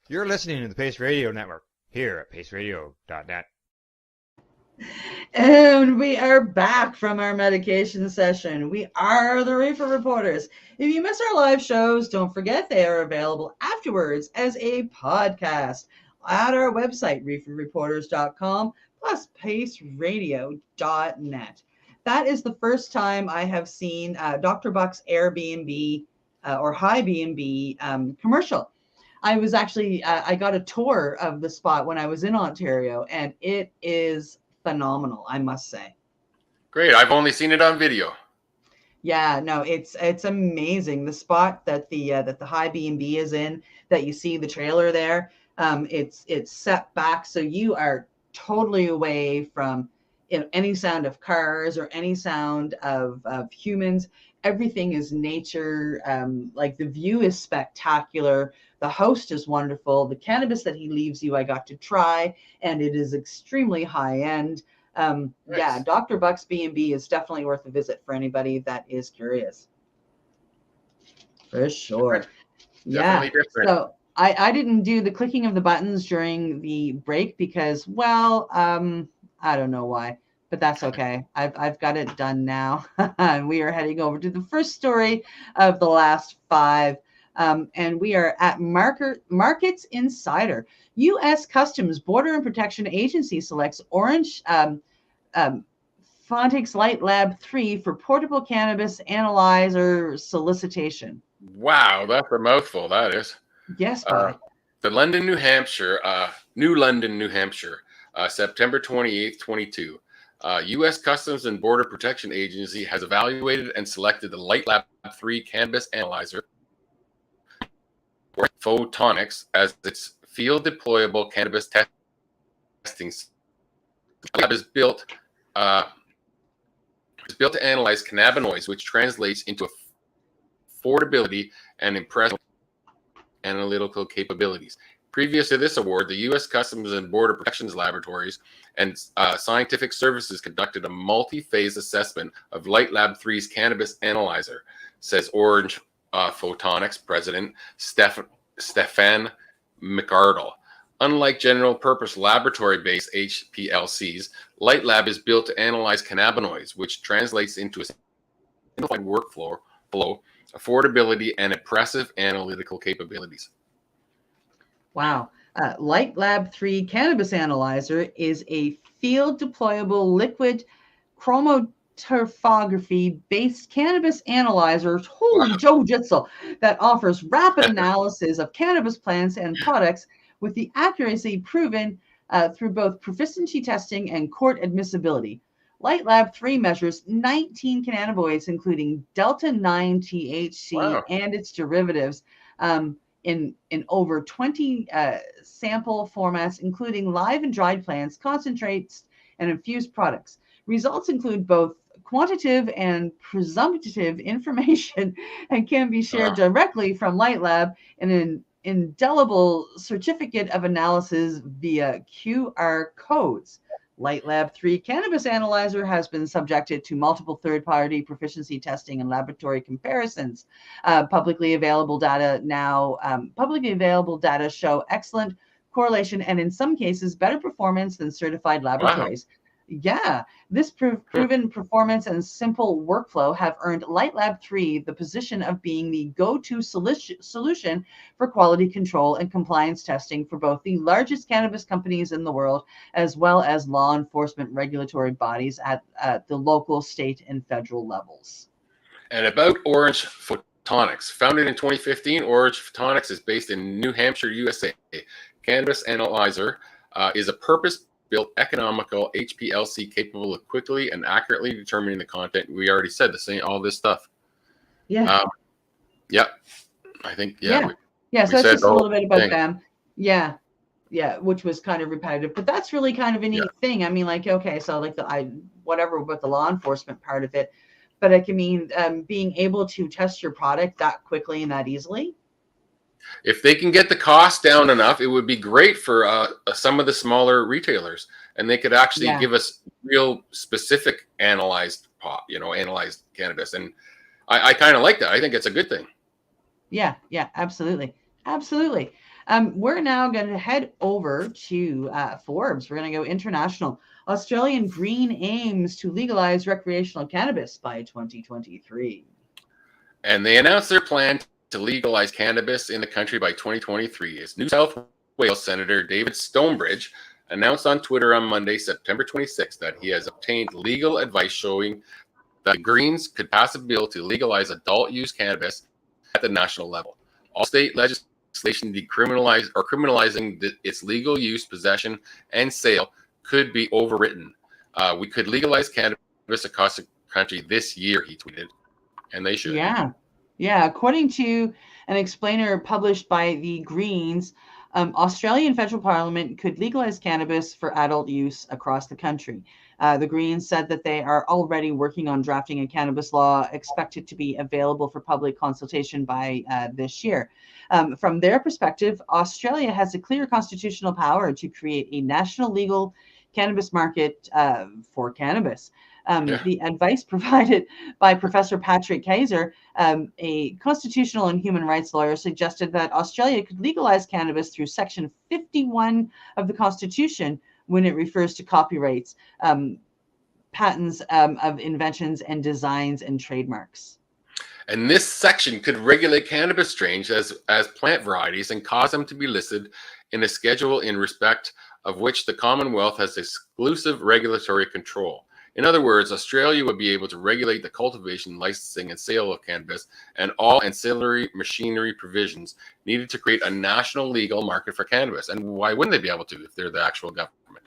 You're listening to the Pace Radio Network here at paceradio.net. And we are back from our medication session. We are the Reefer Reporters. If you miss our live shows, don't forget they are available afterwards as a podcast at our website, reeferreporters.com, plus paceradio.net. That is the first time I have seen Dr. Buck's Airbnb or High B&B commercial. I was actually, I got a tour of the spot when I was in Ontario, and it is phenomenal, I must say. Great. I've only seen it on video. Yeah, no, it's amazing. The spot that the High B&B is in, that you see the trailer there, it's set back so you are totally away from any sound of cars or any sound of humans. Everything is nature. Like the view is spectacular. The host is wonderful. The cannabis that he leaves you, I got to try, and it is extremely high end. Nice. Yeah, Dr. Buck's B&B is definitely worth a visit for anybody that is curious. For sure. Definitely different. So I didn't do the clicking of the buttons during the break because, well, I don't know why, but that's okay. I've got it done now. And we are heading over to the first story of the last 5. And we are at Markets Insider. U.S. Customs Border and Protection Agency selects Orange Photonics LightLab 3 for Portable Cannabis Analyzer Solicitation. Wow, that's a mouthful, that is. Yes, Bob. The London, New Hampshire, New London, New Hampshire, September 28th, 22. U.S. Customs and Border Protection Agency has evaluated and selected the LightLab 3 Cannabis Analyzer Photonics as its field deployable cannabis testing. The lab is built to analyze cannabinoids, which translates into affordability and impressive analytical capabilities. Previous to this award, the U.S. Customs and Border Protection Laboratories and Scientific Services conducted a multi-phase assessment of LightLab 3's cannabis analyzer, says Orange Photonics President Stefan McArdle. Unlike general-purpose laboratory-based HPLCs, LightLab is built to analyze cannabinoids, which translates into a simplified workflow, affordability, and impressive analytical capabilities. Wow. LightLab 3 Cannabis Analyzer is a field-deployable liquid chromatography-based cannabis analyzer, holy Joe Jitzel, that offers rapid analysis of cannabis plants and products with the accuracy proven through both proficiency testing and court admissibility. LightLab 3 measures 19 cannabinoids, including Delta-9 THC and its derivatives, in over 20 sample formats, including live and dried plants, concentrates, and infused products. Results include both quantitative and presumptive information and can be shared directly from LightLab in an indelible certificate of analysis via QR codes. LightLab 3 Cannabis Analyzer has been subjected to multiple third-party proficiency testing and laboratory comparisons. Publicly available data show excellent correlation and in some cases better performance than certified laboratories. Wow. Yeah, this proven performance and simple workflow have earned LightLab 3 the position of being the go-to solution for quality control and compliance testing for both the largest cannabis companies in the world, as well as law enforcement regulatory bodies at the local, state, and federal levels. And about Orange Photonics. Founded in 2015, Orange Photonics is based in New Hampshire, USA. Cannabis Analyzer is a purpose-built economical HPLC capable of quickly and accurately determining the content. We already said the same, all this stuff. Yeah. I think, So it's just a little bit about them. Yeah, which was kind of repetitive, but that's really kind of a neat thing. I mean, like, okay, so like whatever about the law enforcement part of it, but I mean, being able to test your product that quickly and that easily. If they can get the cost down enough, it would be great for some of the smaller retailers, and they could actually give us real specific analyzed cannabis. And I kind of like that. I think it's a good thing. Yeah, absolutely. We're now going to head over to Forbes. We're going to go international. Australian Green aims to legalize recreational cannabis by 2023. And they announced their plan to legalize cannabis in the country by 2023. As New South Wales Senator David Stonebridge announced on Twitter on Monday, September 26th, that he has obtained legal advice showing that the Greens could pass a bill to legalize adult use cannabis at the national level. All state legislation criminalizing its legal use, possession, and sale could be overwritten. We could legalize cannabis across the country this year, he tweeted, and they should. Yeah, according to an explainer published by the Greens, Australian federal parliament could legalize cannabis for adult use across the country. The Greens said that they are already working on drafting a cannabis law expected to be available for public consultation by this year. From their perspective, Australia has a clear constitutional power to create a national legal cannabis market for cannabis. The advice provided by Professor Patrick Kaiser, a constitutional and human rights lawyer, suggested that Australia could legalize cannabis through Section 51 of the Constitution when it refers to copyrights, patents of inventions and designs and trademarks. And this section could regulate cannabis strains as plant varieties and cause them to be listed in a schedule in respect of which the Commonwealth has exclusive regulatory control. In other words, Australia would be able to regulate the cultivation, licensing, and sale of cannabis and all ancillary machinery provisions needed to create a national legal market for cannabis. And why wouldn't they be able to if they're the actual government?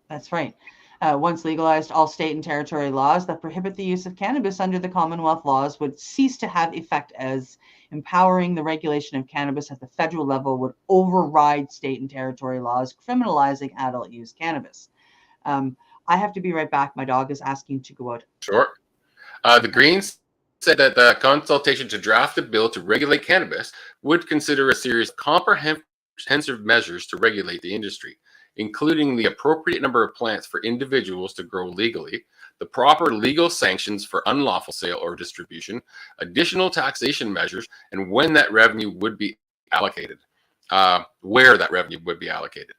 That's right. Once legalized, all state and territory laws that prohibit the use of cannabis under the Commonwealth laws would cease to have effect, as empowering the regulation of cannabis at the federal level would override state and territory laws criminalizing adult use cannabis. I have to be right back. My dog is asking to go out. Sure. The Greens said that the consultation to draft a bill to regulate cannabis would consider a series of comprehensive measures to regulate the industry, including the appropriate number of plants for individuals to grow legally, the proper legal sanctions for unlawful sale or distribution, additional taxation measures, and when that revenue would be allocated, where that revenue would be allocated.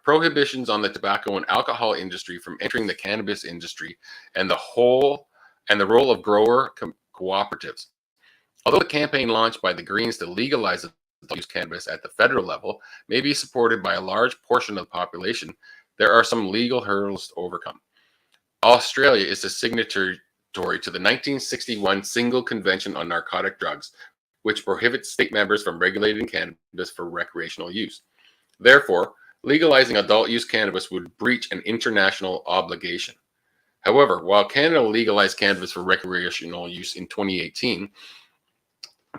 Prohibitions on the tobacco and alcohol industry from entering the cannabis industry, and the role of grower cooperatives. Although the campaign launched by the Greens to legalize adult use cannabis at the federal level may be supported by a large portion of the population, there are some legal hurdles to overcome. Australia is a signatory to the 1961 Single Convention on Narcotic Drugs, which prohibits state members from regulating cannabis for recreational use. Therefore, legalizing adult use cannabis would breach an international obligation. However, while Canada legalized cannabis for recreational use in 2018,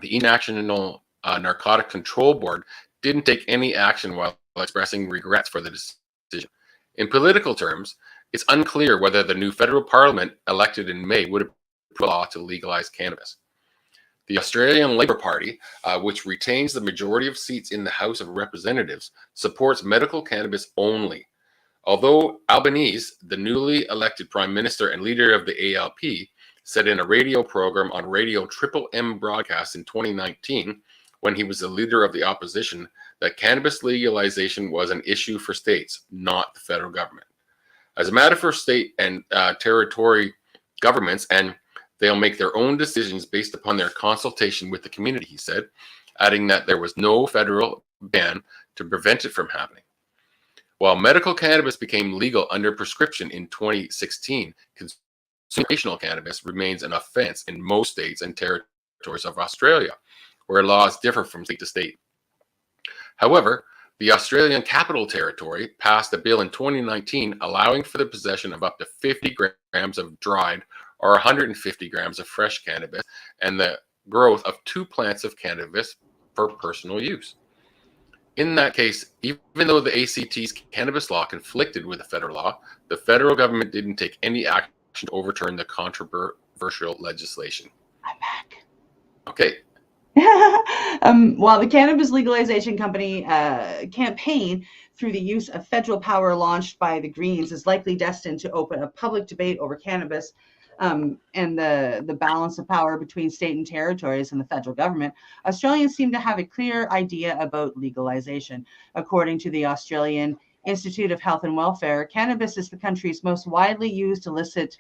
the International Narcotic Control Board didn't take any action while expressing regrets for the decision. In political terms, It's unclear whether the new federal parliament elected in May would approve a law to legalize cannabis. The Australian Labor Party, which retains the majority of seats in the House of Representatives, supports medical cannabis only. Although Albanese, the newly elected Prime Minister and leader of the ALP, said in a radio program on Radio Triple M broadcast in 2019, when he was the leader of the opposition, that cannabis legalization was an issue for states, not the federal government. As a matter for state and territory governments, and they'll make their own decisions based upon their consultation with the community, he said, adding that there was no federal ban to prevent it from happening. While medical cannabis became legal under prescription in 2016, recreational cannabis remains an offense in most states and territories of Australia, where laws differ from state to state. However, the Australian Capital Territory passed a bill in 2019 allowing for the possession of up to 50 grams of dried or 150 grams of fresh cannabis and the growth of 2 plants of cannabis for personal use. In that case, even though the ACT's cannabis law conflicted with the federal law, the federal government didn't take any action to overturn the controversial legislation. I'm back. Okay. While the Cannabis Legalization Company campaign through the use of federal power launched by the Greens is likely destined to open a public debate over cannabis and the balance of power between state and territories and the federal government, Australians seem to have a clear idea about legalization. According to the Australian Institute of Health and Welfare, cannabis is the country's most widely used illicit,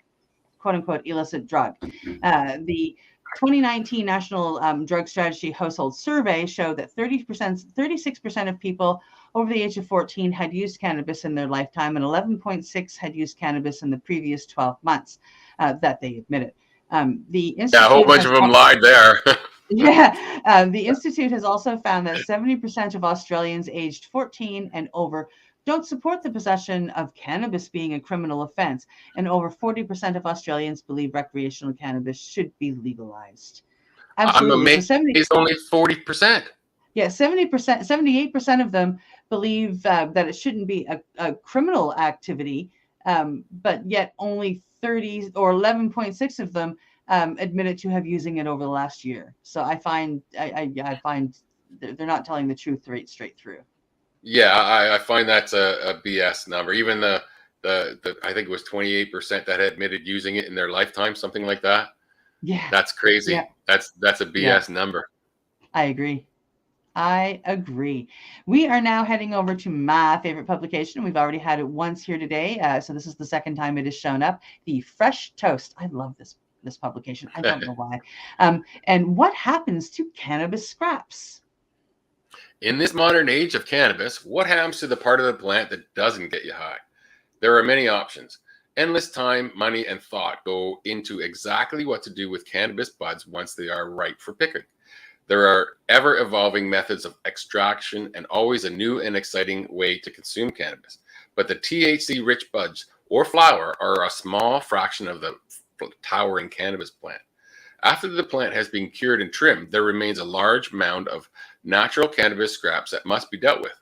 quote-unquote, illicit drug. The 2019 National Drug Strategy Household Survey showed that 36% of people over the age of 14 had used cannabis in their lifetime, and 11.6% had used cannabis in the previous 12 months that they admitted. The Institute a whole bunch of them lied there. The Institute has also found that 70% of Australians aged 14 and over don't support the possession of cannabis being a criminal offense, and over 40% of Australians believe recreational cannabis should be legalized. Absolutely. I'm amazed it's only 40%. Yeah, 78% of them believe that it shouldn't be a criminal activity, but yet only 30 or 11.6 of them admitted to have using it over the last year. So I find they're not telling the truth straight through. Yeah, I find that's a BS number. Even the I think it was 28% that had admitted using it in their lifetime, something like that. Yeah, that's crazy. Yeah. That's a BS number. I agree. We are now heading over to my favorite publication. We've already had it once here today, so this is the second time it has shown up. The Fresh Toast. I love this publication. I don't know why. And what happens to cannabis scraps? In this modern age of cannabis, what happens to the part of the plant that doesn't get you high? There are many options. Endless time, money, and thought go into exactly what to do with cannabis buds once they are ripe for picking. There are ever-evolving methods of extraction and always a new and exciting way to consume cannabis. But the THC-rich buds or flower are a small fraction of the towering cannabis plant. After the plant has been cured and trimmed, there remains a large mound of natural cannabis scraps that must be dealt with.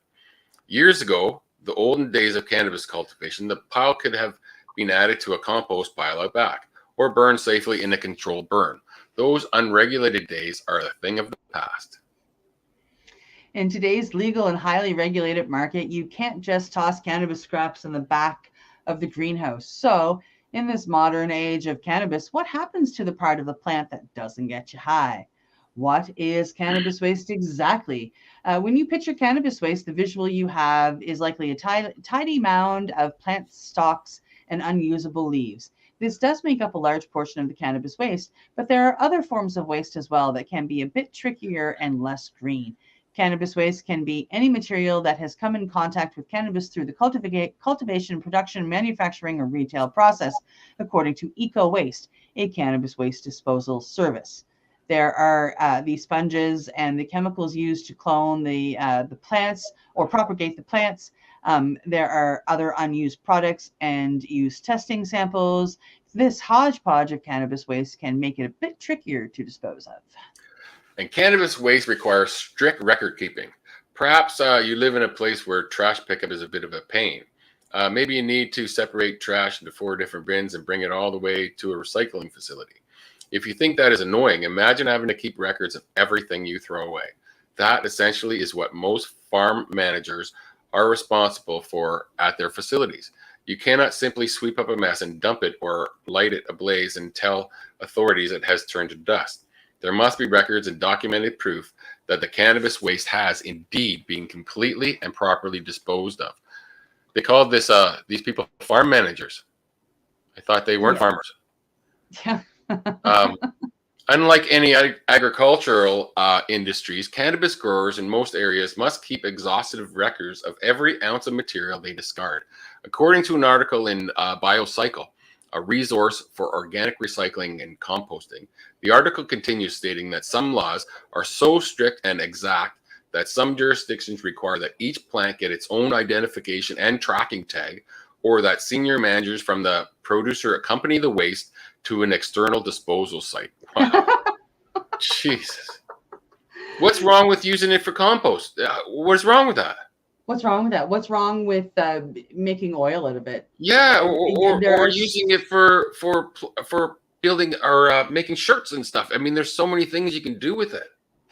Years ago, the olden days of cannabis cultivation, the pile could have been added to a compost pile out back or burned safely in a controlled burn. Those unregulated days are a thing of the past. In today's legal and highly regulated market, you can't just toss cannabis scraps in the back of the greenhouse. So, in this modern age of cannabis, what happens to the part of the plant that doesn't get you high? What is cannabis waste exactly? When you picture cannabis waste, the visual you have is likely a tidy mound of plant stalks and unusable leaves. This does make up a large portion of the cannabis waste, but there are other forms of waste as well that can be a bit trickier and less green. Cannabis waste can be any material that has come in contact with cannabis through the cultivation, production, manufacturing, or retail process, according to EcoWaste, a cannabis waste disposal service. There are the sponges and the chemicals used to clone the plants or propagate the plants. There are other unused products and used testing samples. This hodgepodge of cannabis waste can make it a bit trickier to dispose of. And cannabis waste requires strict record keeping. Perhaps you live in a place where trash pickup is a bit of a pain. Maybe you need to separate trash into 4 different bins and bring it all the way to a recycling facility. If you think that is annoying, imagine having to keep records of everything you throw away. That essentially is what most farm managers are responsible for at their facilities. You cannot simply sweep up a mess and dump it or light it ablaze and tell authorities it has turned to dust. There must be records and documented proof that the cannabis waste has indeed been completely and properly disposed of. They called these people farm managers. I thought they weren't farmers. Yeah. Unlike any agricultural industries, cannabis growers in most areas must keep exhaustive records of every ounce of material they discard. According to an article in BioCycle, a resource for organic recycling and composting, the article continues stating that some laws are so strict and exact that some jurisdictions require that each plant get its own identification and tracking tag, or that senior managers from the producer accompany the waste to an external disposal site. Wow. Jesus. What's wrong with using it for compost? What's wrong with that? What's wrong with that? What's wrong with making oil out of it? Yeah, or using it for building or making shirts and stuff. I mean, there's so many things you can do with it.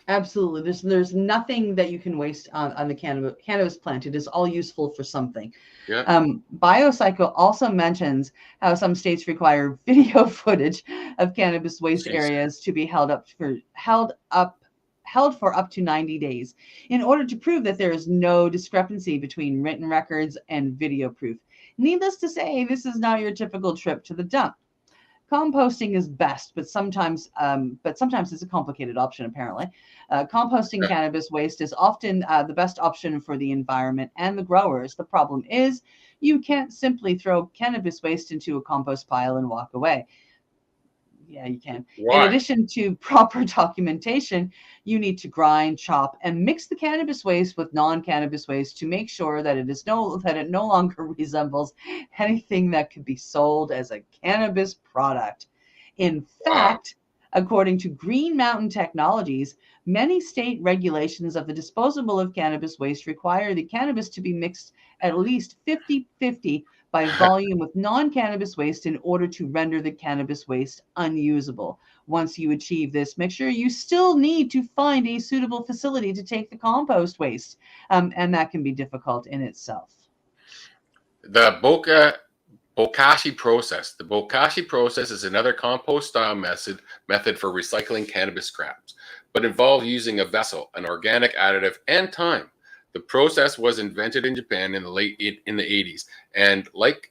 Absolutely. There's nothing that you can waste on the cannabis plant. It is all useful for something. Yeah. BioCycle also mentions how some states require video footage of cannabis waste areas to be held for up to 90 days in order to prove that there is no discrepancy between written records and video proof. Needless to say, this is not your typical trip to the dump. Composting is best, but sometimes it's a complicated option, apparently. Composting cannabis waste is often the best option for the environment and the growers. The problem is you can't simply throw cannabis waste into a compost pile and walk away. Yeah, you can. Why? In addition to proper documentation, you need to grind, chop, and mix the cannabis waste with non-cannabis waste to make sure that it no longer resembles anything that could be sold as a cannabis product. In fact, according to Green Mountain Technologies, many state regulations of the disposal of cannabis waste require the cannabis to be mixed at least 50-50 by volume with non-cannabis waste in order to render the cannabis waste unusable. Once you achieve this, make sure you still need to find a suitable facility to take the compost waste, and that can be difficult in itself. The bokashi process. The bokashi process is another compost-style method for recycling cannabis scraps, but involves using a vessel, an organic additive, and time. The process was invented in Japan in the 80s, and like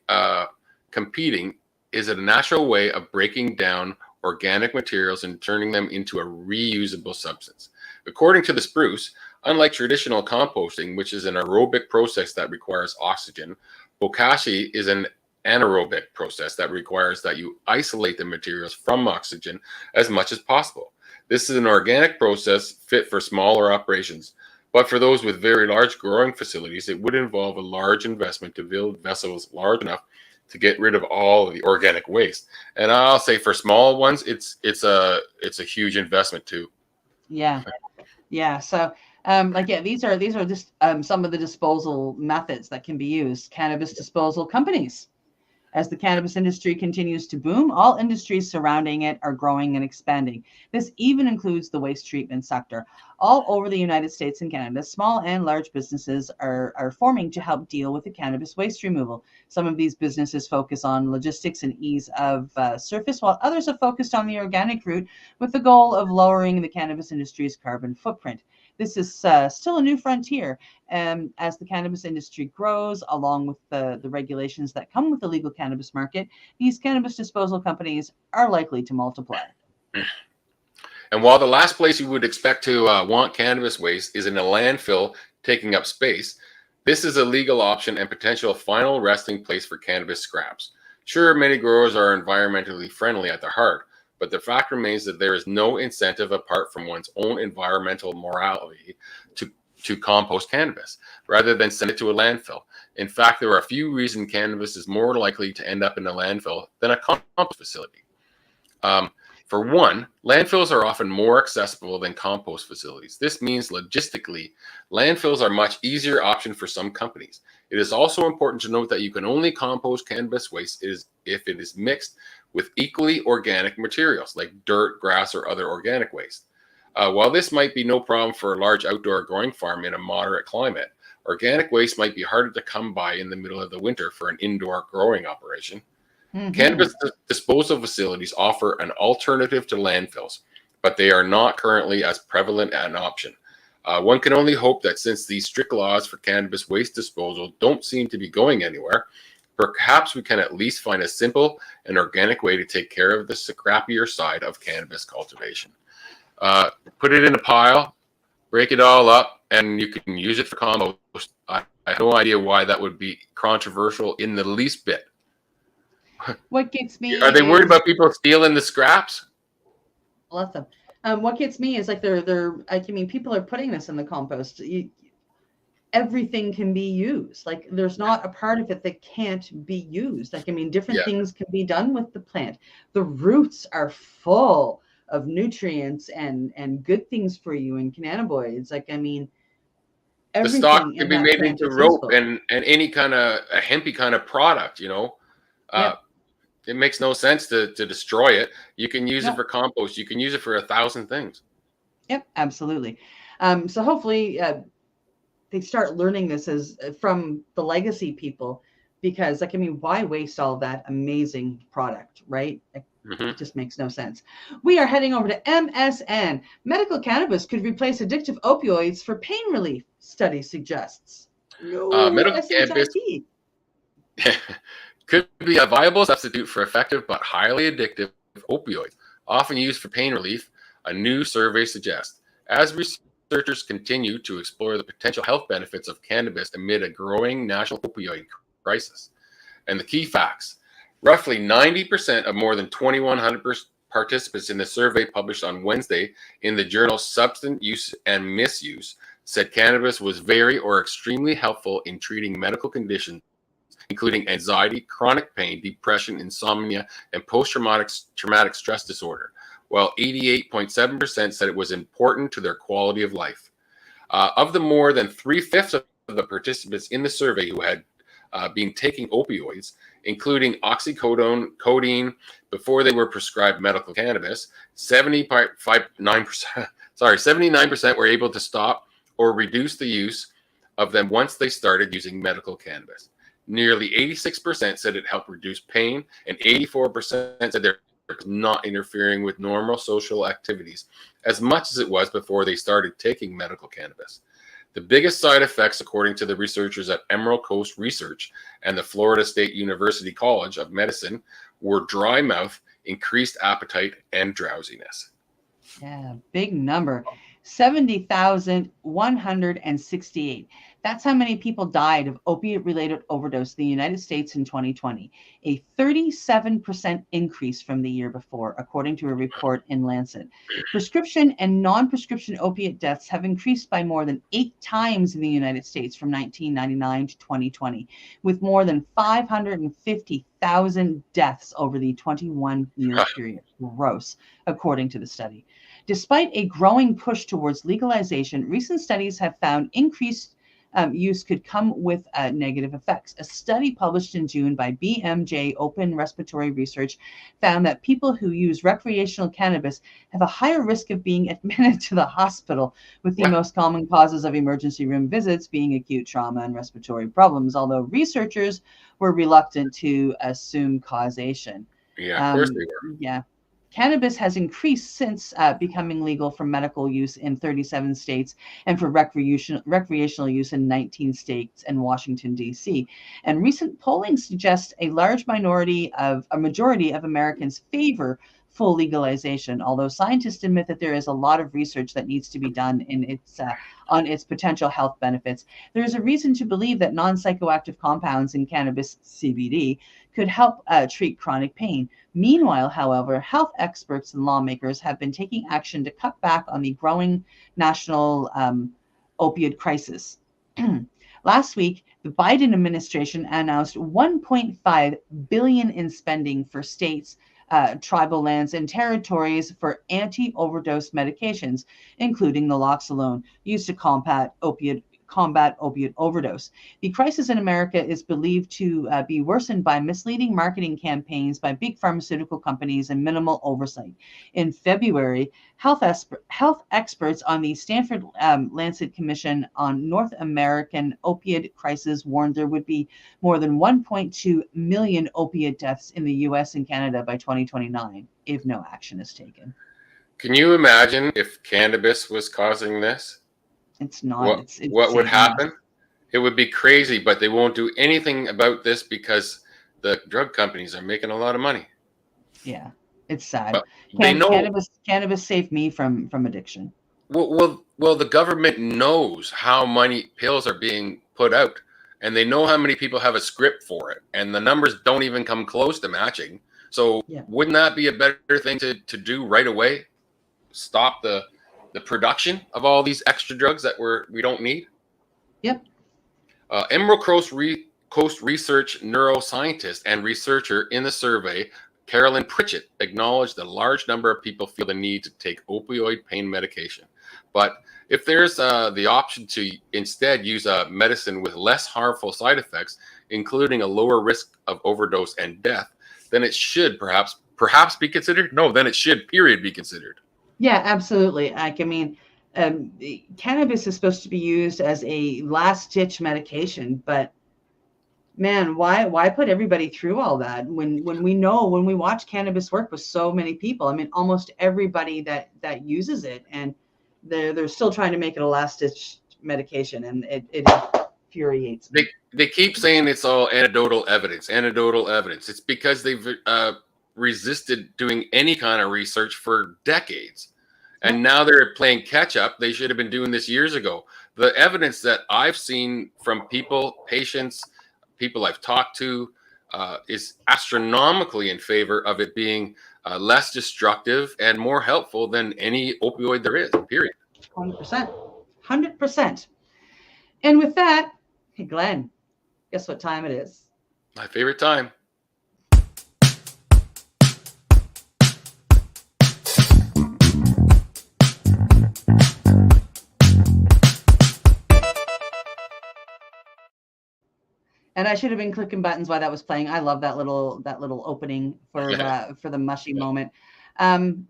competing, is a natural way of breaking down organic materials and turning them into a reusable substance. According to the spruce, unlike traditional composting, which is an aerobic process that requires oxygen, bokashi is an anaerobic process that requires that you isolate the materials from oxygen as much as possible. This is an organic process fit for smaller operations. But for those with very large growing facilities, it would involve a large investment to build vessels large enough to get rid of all of the organic waste. And I'll say for small ones, it's a huge investment too. Yeah. So these are just some of the disposal methods that can be used. Cannabis disposal companies. As the cannabis industry continues to boom, all industries surrounding it are growing and expanding. This even includes the waste treatment sector. All over the United States and Canada, small and large businesses are forming to help deal with the cannabis waste removal. Some of these businesses focus on logistics and ease of service, while others have focused on the organic route with the goal of lowering the cannabis industry's carbon footprint. This is still a new frontier as the cannabis industry grows, along with the regulations that come with the legal cannabis market. These cannabis disposal companies are likely to multiply. And while the last place you would expect to want cannabis waste is in a landfill taking up space, this is a legal option and potential final resting place for cannabis scraps. Sure, many growers are environmentally friendly at their heart, but the fact remains that there is no incentive apart from one's own environmental morality to compost cannabis, rather than send it to a landfill. In fact, there are a few reasons cannabis is more likely to end up in a landfill than a compost facility. For one, landfills are often more accessible than compost facilities. This means logistically, landfills are a much easier option for some companies. It is also important to note that you can only compost cannabis waste if it is mixed with equally organic materials like dirt, grass, or other organic waste. While this might be no problem for a large outdoor growing farm in a moderate climate, organic waste might be harder to come by in the middle of the winter for an indoor growing operation. Mhm. Cannabis disposal facilities offer an alternative to landfills, but they are not currently as prevalent an option. One can only hope that since these strict laws for cannabis waste disposal don't seem to be going anywhere, perhaps we can at least find a simple and organic way to take care of the scrappier side of cannabis cultivation. Put it in a pile, break it all up, and you can use it for compost. I have no idea why that would be controversial in the least bit. What gets me Are they worried is, about people stealing the scraps? let them. What gets me is like people are putting this in the compost. Everything can be used. Like there's not a part of it that can't be used. Like, different things can be done with the plant. The roots are full of nutrients and good things for you and cannabinoids. Like, The everything stock in can be that made plant into is rope useful. and any kind of a hempy kind of product, It makes no sense to destroy it. You can use it for compost. You can use it for 1,000 things. Yep, absolutely. So hopefully they start learning this as from the legacy people, because why waste all that amazing product, right? It just makes no sense. We are heading over to MSN. Medical cannabis could replace addictive opioids for pain relief, study suggests. No, Medical cannabis SHIT. could be a viable substitute for effective but highly addictive opioids, often used for pain relief, a new survey suggests. As researchers continue to explore the potential health benefits of cannabis amid a growing national opioid crisis. And the key facts: roughly 90% of more than 2,100 participants in the survey published on Wednesday in the journal Substance Use and Misuse said cannabis was very or extremely helpful in treating medical conditions, including anxiety, chronic pain, depression, insomnia, and post-traumatic stress disorder, while 88.7% said it was important to their quality of life. Of the more than 3/5 of the participants in the survey who had been taking opioids, including oxycodone, codeine, before they were prescribed medical cannabis, 79% were able to stop or reduce the use of them once they started using medical cannabis. Nearly 86% said it helped reduce pain, and 84% said they're not interfering with normal social activities as much as it was before they started taking medical cannabis. The biggest side effects, according to the researchers at Emerald Coast Research and the Florida State University College of Medicine, were dry mouth, increased appetite, and drowsiness. Yeah, big number. 70,168. That's how many people died of opiate-related overdose in the United States in 2020, a 37% increase from the year before, according to a report in Lancet. Prescription and non-prescription opiate deaths have increased by more than 8 times in the United States from 1999 to 2020, with more than 550,000 deaths over the 21-year period. Gross, according to the study. Despite a growing push towards legalization, recent studies have found increased use could come with negative effects. A study published in June by BMJ Open Respiratory Research found that people who use recreational cannabis have a higher risk of being admitted to the hospital, with the most common causes of emergency room visits being acute trauma and respiratory problems, although researchers were reluctant to assume causation. Yeah, of course they were. Yeah. Cannabis has increased since becoming legal for medical use in 37 states and for recreational use in 19 states and Washington, D.C. And recent polling suggests a majority of Americans favor full legalization, although scientists admit that there is a lot of research that needs to be done in on its potential health benefits. There is a reason to believe that non-psychoactive compounds in cannabis, CBD, could help treat chronic pain. Meanwhile, however, health experts and lawmakers have been taking action to cut back on the growing national opioid crisis. Last week, the Biden administration announced $1.5 billion in spending for states tribal lands and territories for anti-overdose medications, including naloxone, used to combat opiate overdose. The crisis in America is believed to be worsened by misleading marketing campaigns by big pharmaceutical companies and minimal oversight. In February, health experts on the Stanford Lancet Commission on North American Opioid Crisis warned there would be more than 1.2 million opiate deaths in the US and Canada by 2029 if no action is taken. Can you imagine if cannabis was causing this? It's not. What would happen? It would be crazy, but they won't do anything about this because the drug companies are making a lot of money. Yeah, it's sad. But they know Cannabis saved me from addiction. Well, the government knows how many pills are being put out, and they know how many people have a script for it, and the numbers don't even come close to matching. So wouldn't that be a better thing to do right away? Stop the production of all these extra drugs that we don't need. Yep. Emerald Coast Research neuroscientist and researcher in the survey, Carolyn Pritchett, acknowledged that a large number of people feel the need to take opioid pain medication. But if there's the option to instead use a medicine with less harmful side effects, including a lower risk of overdose and death, then it should perhaps be considered. No, then it should be considered. Yeah, absolutely. Cannabis is supposed to be used as a last-ditch medication, but man, why put everybody through all that when we watch cannabis work with so many people? Almost everybody that uses it, and they're still trying to make it a last-ditch medication, and it infuriates me. They keep saying it's all anecdotal evidence. It's because they've resisted doing any kind of research for decades. And now they're playing catch up. They should have been doing this years ago. The evidence that I've seen from patients, people I've talked to, is astronomically in favor of it being less destructive and more helpful than any opioid there is, period. 100%. And with that, hey, Glenn, guess what time it is? My favorite time. And I should have been clicking buttons while that was playing. I love that little opening for the Mushie Moment.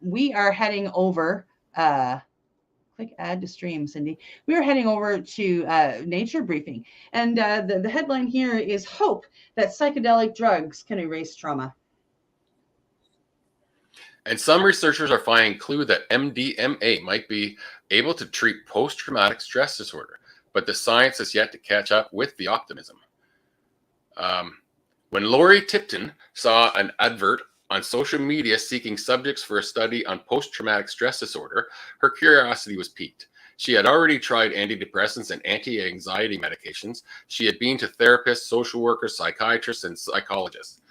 We are heading over. Click add to stream, Cindy. We are heading over to Nature Briefing, and the headline here is hope that psychedelic drugs can erase trauma. And some researchers are finding clue that MDMA might be able to treat post-traumatic stress disorder, but the science has yet to catch up with the optimism. When Lori Tipton saw an advert on social media seeking subjects for a study on post-traumatic stress disorder, her curiosity was piqued. She had already tried antidepressants and anti-anxiety medications. She had been to therapists, social workers, psychiatrists, and psychologists.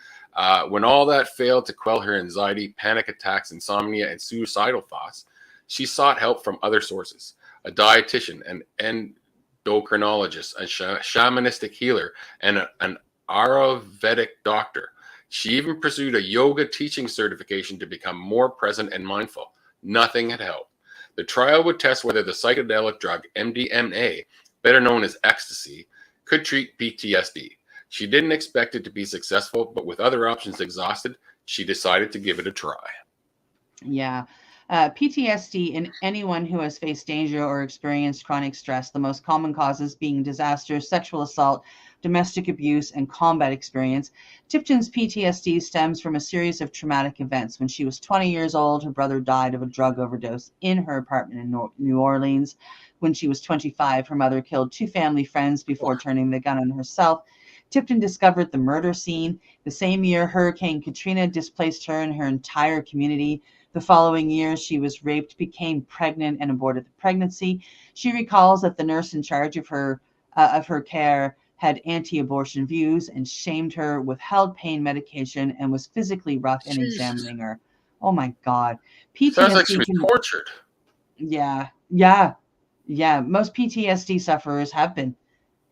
When all that failed to quell her anxiety, panic attacks, insomnia, and suicidal thoughts, she sought help from other sources: a dietitian, an endocrinologist, a shamanistic healer, and an Ayurvedic doctor. She even pursued a yoga teaching certification to become more present and mindful. Nothing had helped. The trial would test whether the psychedelic drug MDMA, better known as ecstasy, could treat PTSD. She didn't expect it to be successful, but with other options exhausted, she decided to give it a try. Yeah. PTSD in anyone who has faced danger or experienced chronic stress, the most common causes being disaster, sexual assault, domestic abuse, and combat experience. Tipton's PTSD stems from a series of traumatic events. When she was 20 years old, her brother died of a drug overdose in her apartment in New Orleans. When she was 25, her mother killed 2 family friends before turning the gun on herself. Tipton discovered the murder scene. The same year, Hurricane Katrina displaced her and her entire community. The following year, she was raped, became pregnant, and aborted the pregnancy. She recalls that the nurse in charge of her care had anti-abortion views and shamed her, withheld pain medication, and was physically rough in examining her. Oh my God. PTSD sounds like she was tortured. Yeah. Most PTSD sufferers have been.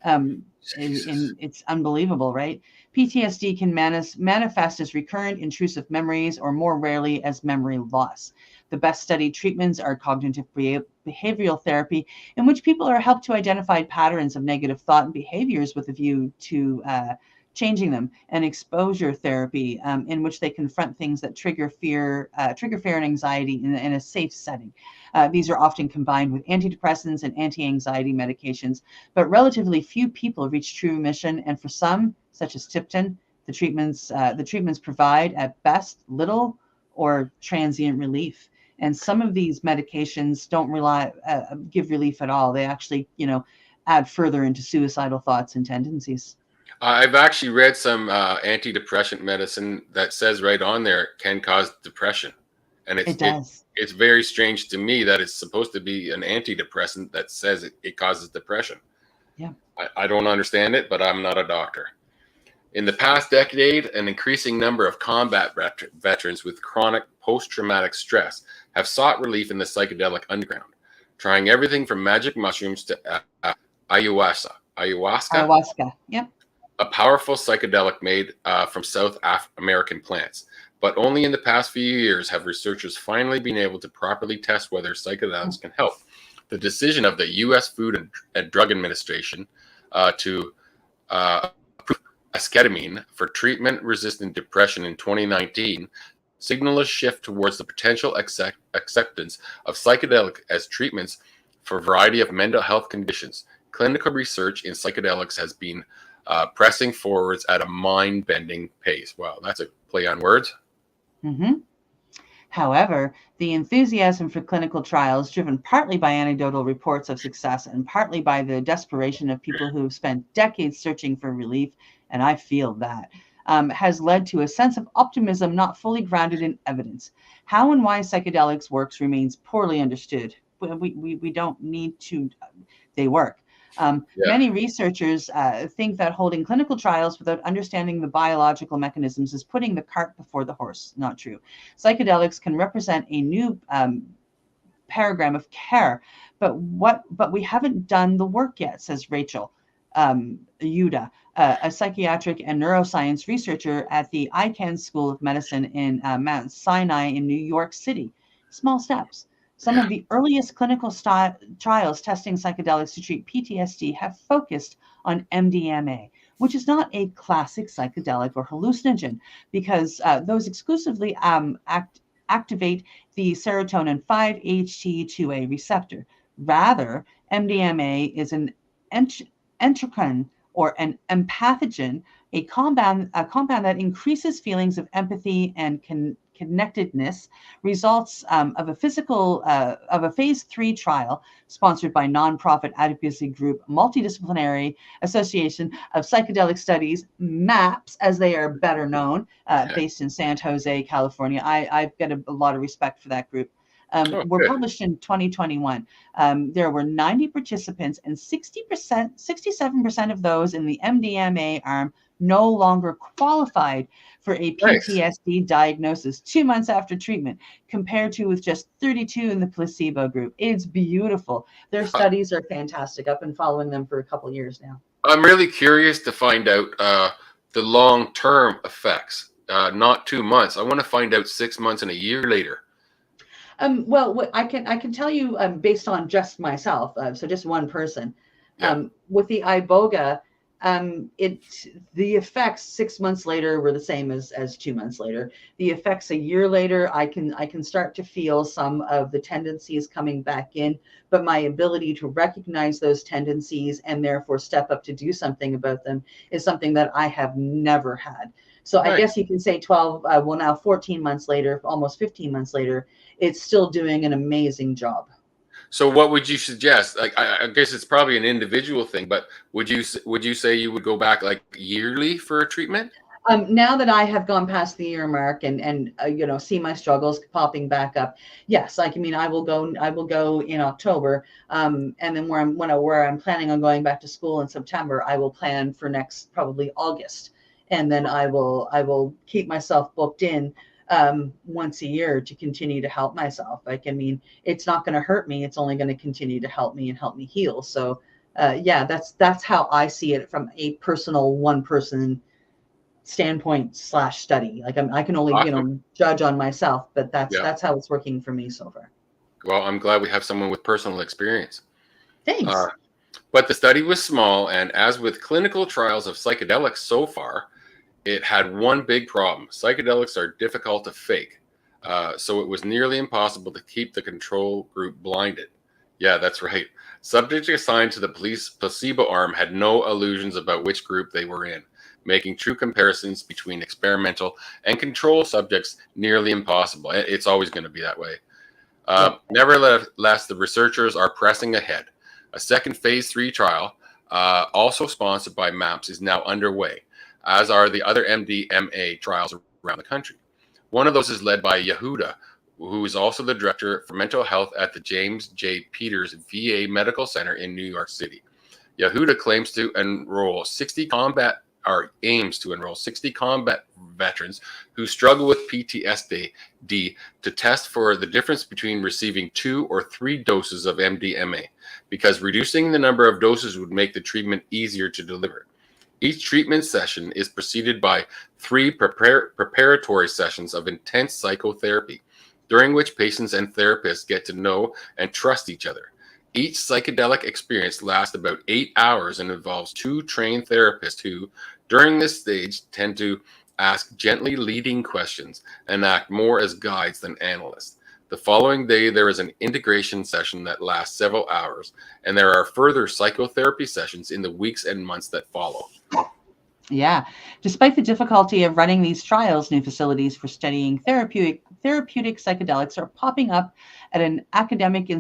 And it's unbelievable, right? PTSD can manifest as recurrent intrusive memories or more rarely as memory loss. The best studied treatments are cognitive behavioral therapy, in which people are helped to identify patterns of negative thought and behaviors with a view to changing them, and exposure therapy, in which they confront things that trigger fear and anxiety in a safe setting. These are often combined with antidepressants and anti-anxiety medications, but relatively few people reach true remission, and for some, such as Tipton, the treatments provide at best little or transient relief. And some of these medications don't give relief at all. They actually, add further into suicidal thoughts and tendencies. I've actually read some antidepressant medicine that says right on there it can cause depression, and it does. It's very strange to me that it's supposed to be an antidepressant that says it causes depression. Yeah, I don't understand it, but I'm not a doctor. In the past decade, an increasing number of combat veterans with chronic post-traumatic stress have sought relief in the psychedelic underground, trying everything from magic mushrooms to ayahuasca. Ayahuasca, yep. A powerful psychedelic made from South American plants. But only in the past few years have researchers finally been able to properly test whether psychedelics can help. The decision of the U.S. Food and Drug Administration to approve esketamine for treatment-resistant depression in 2019 signaled a shift towards the potential acceptance of psychedelic as treatments for a variety of mental health conditions. Clinical research in psychedelics has been pressing forwards at a mind-bending pace. Wow, that's a play on words. Mm-hmm. However, the enthusiasm for clinical trials, driven partly by anecdotal reports of success and partly by the desperation of people who have spent decades searching for relief, and I feel that, has led to a sense of optimism not fully grounded in evidence. How and why psychedelics works remains poorly understood. We don't need to, they work. Many researchers think that holding clinical trials without understanding the biological mechanisms is putting the cart before the horse. Not true. Psychedelics can represent a new paradigm of care, but we haven't done the work yet, says Rachel Yuda, a psychiatric and neuroscience researcher at the Icahn School of Medicine in Mount Sinai in New York City. Small steps. Some of the earliest clinical trials testing psychedelics to treat PTSD have focused on MDMA, which is not a classic psychedelic or hallucinogen, because those exclusively activate the serotonin 5-HT2A receptor. Rather, MDMA is an endocrine or an empathogen, a compound that increases feelings of empathy and connectedness, results of a phase 3 trial sponsored by nonprofit advocacy group Multidisciplinary Association of Psychedelic Studies, MAPS, as they are better known, based in San Jose, California. I've got a lot of respect for that group. Were published in 2021. There were 90 participants, and 67% of those in the MDMA arm no longer qualified for a PTSD diagnosis 2 months after treatment, compared to with just 32 in the placebo group. It's beautiful. Their studies are fantastic. I've been following them for a couple years now. I'm really curious to find out the long-term effects, not 2 months. I want to find out 6 months and a year later. Well, what I can tell you based on just myself, so just one person, with the iboga, the effects 6 months later were the same as 2 months later. The effects a year later, I can start to feel some of the tendencies coming back in, but my ability to recognize those tendencies and therefore step up to do something about them is something that I have never had. So I guess you can say 14 months later, almost 15 months later, it's still doing an amazing job. So what would you suggest? Like, I guess it's probably an individual thing, but would you say you would go back like yearly for a treatment? Now that I have gone past the year mark and see my struggles popping back up, yes, I will go in October, and then where I'm planning on going back to school in September, I will plan for next probably August, and then I will keep myself booked in once a year to continue to help myself. It's not going to hurt me. It's only going to continue to help me and help me heal. So that's how I see it from a personal one person standpoint / study. Like I can only, Awesome. judge on myself, but Yeah. that's how it's working for me so far. Well, I'm glad we have someone with personal experience. Thanks. But the study was small, and as with clinical trials of psychedelics so far, it had one big problem. Psychedelics are difficult to fake, so it was nearly impossible to keep the control group blinded. Yeah, that's right. Subjects assigned to the placebo arm had no illusions about which group they were in, making true comparisons between experimental and control subjects nearly impossible. It's always going to be that way. Nevertheless, the researchers are pressing ahead. A second phase 3 trial, also sponsored by MAPS, is now underway, as are the other MDMA trials around the country. One of those is led by Yehuda, who is also the director for mental health at the James J. Peters VA Medical Center in New York City. Yehuda claims to aims to enroll 60 combat veterans who struggle with PTSD to test for the difference between receiving 2 or 3 doses of MDMA, because reducing the number of doses would make the treatment easier to deliver. Each treatment session is preceded by 3 preparatory sessions of intense psychotherapy, during which patients and therapists get to know and trust each other. Each psychedelic experience lasts about 8 hours and involves 2 trained therapists who, during this stage, tend to ask gently leading questions and act more as guides than analysts. The following day, there is an integration session that lasts several hours, and there are further psychotherapy sessions in the weeks and months that follow. Yeah. Despite the difficulty of running these trials, new facilities for studying therapeutic psychedelics are popping up at academic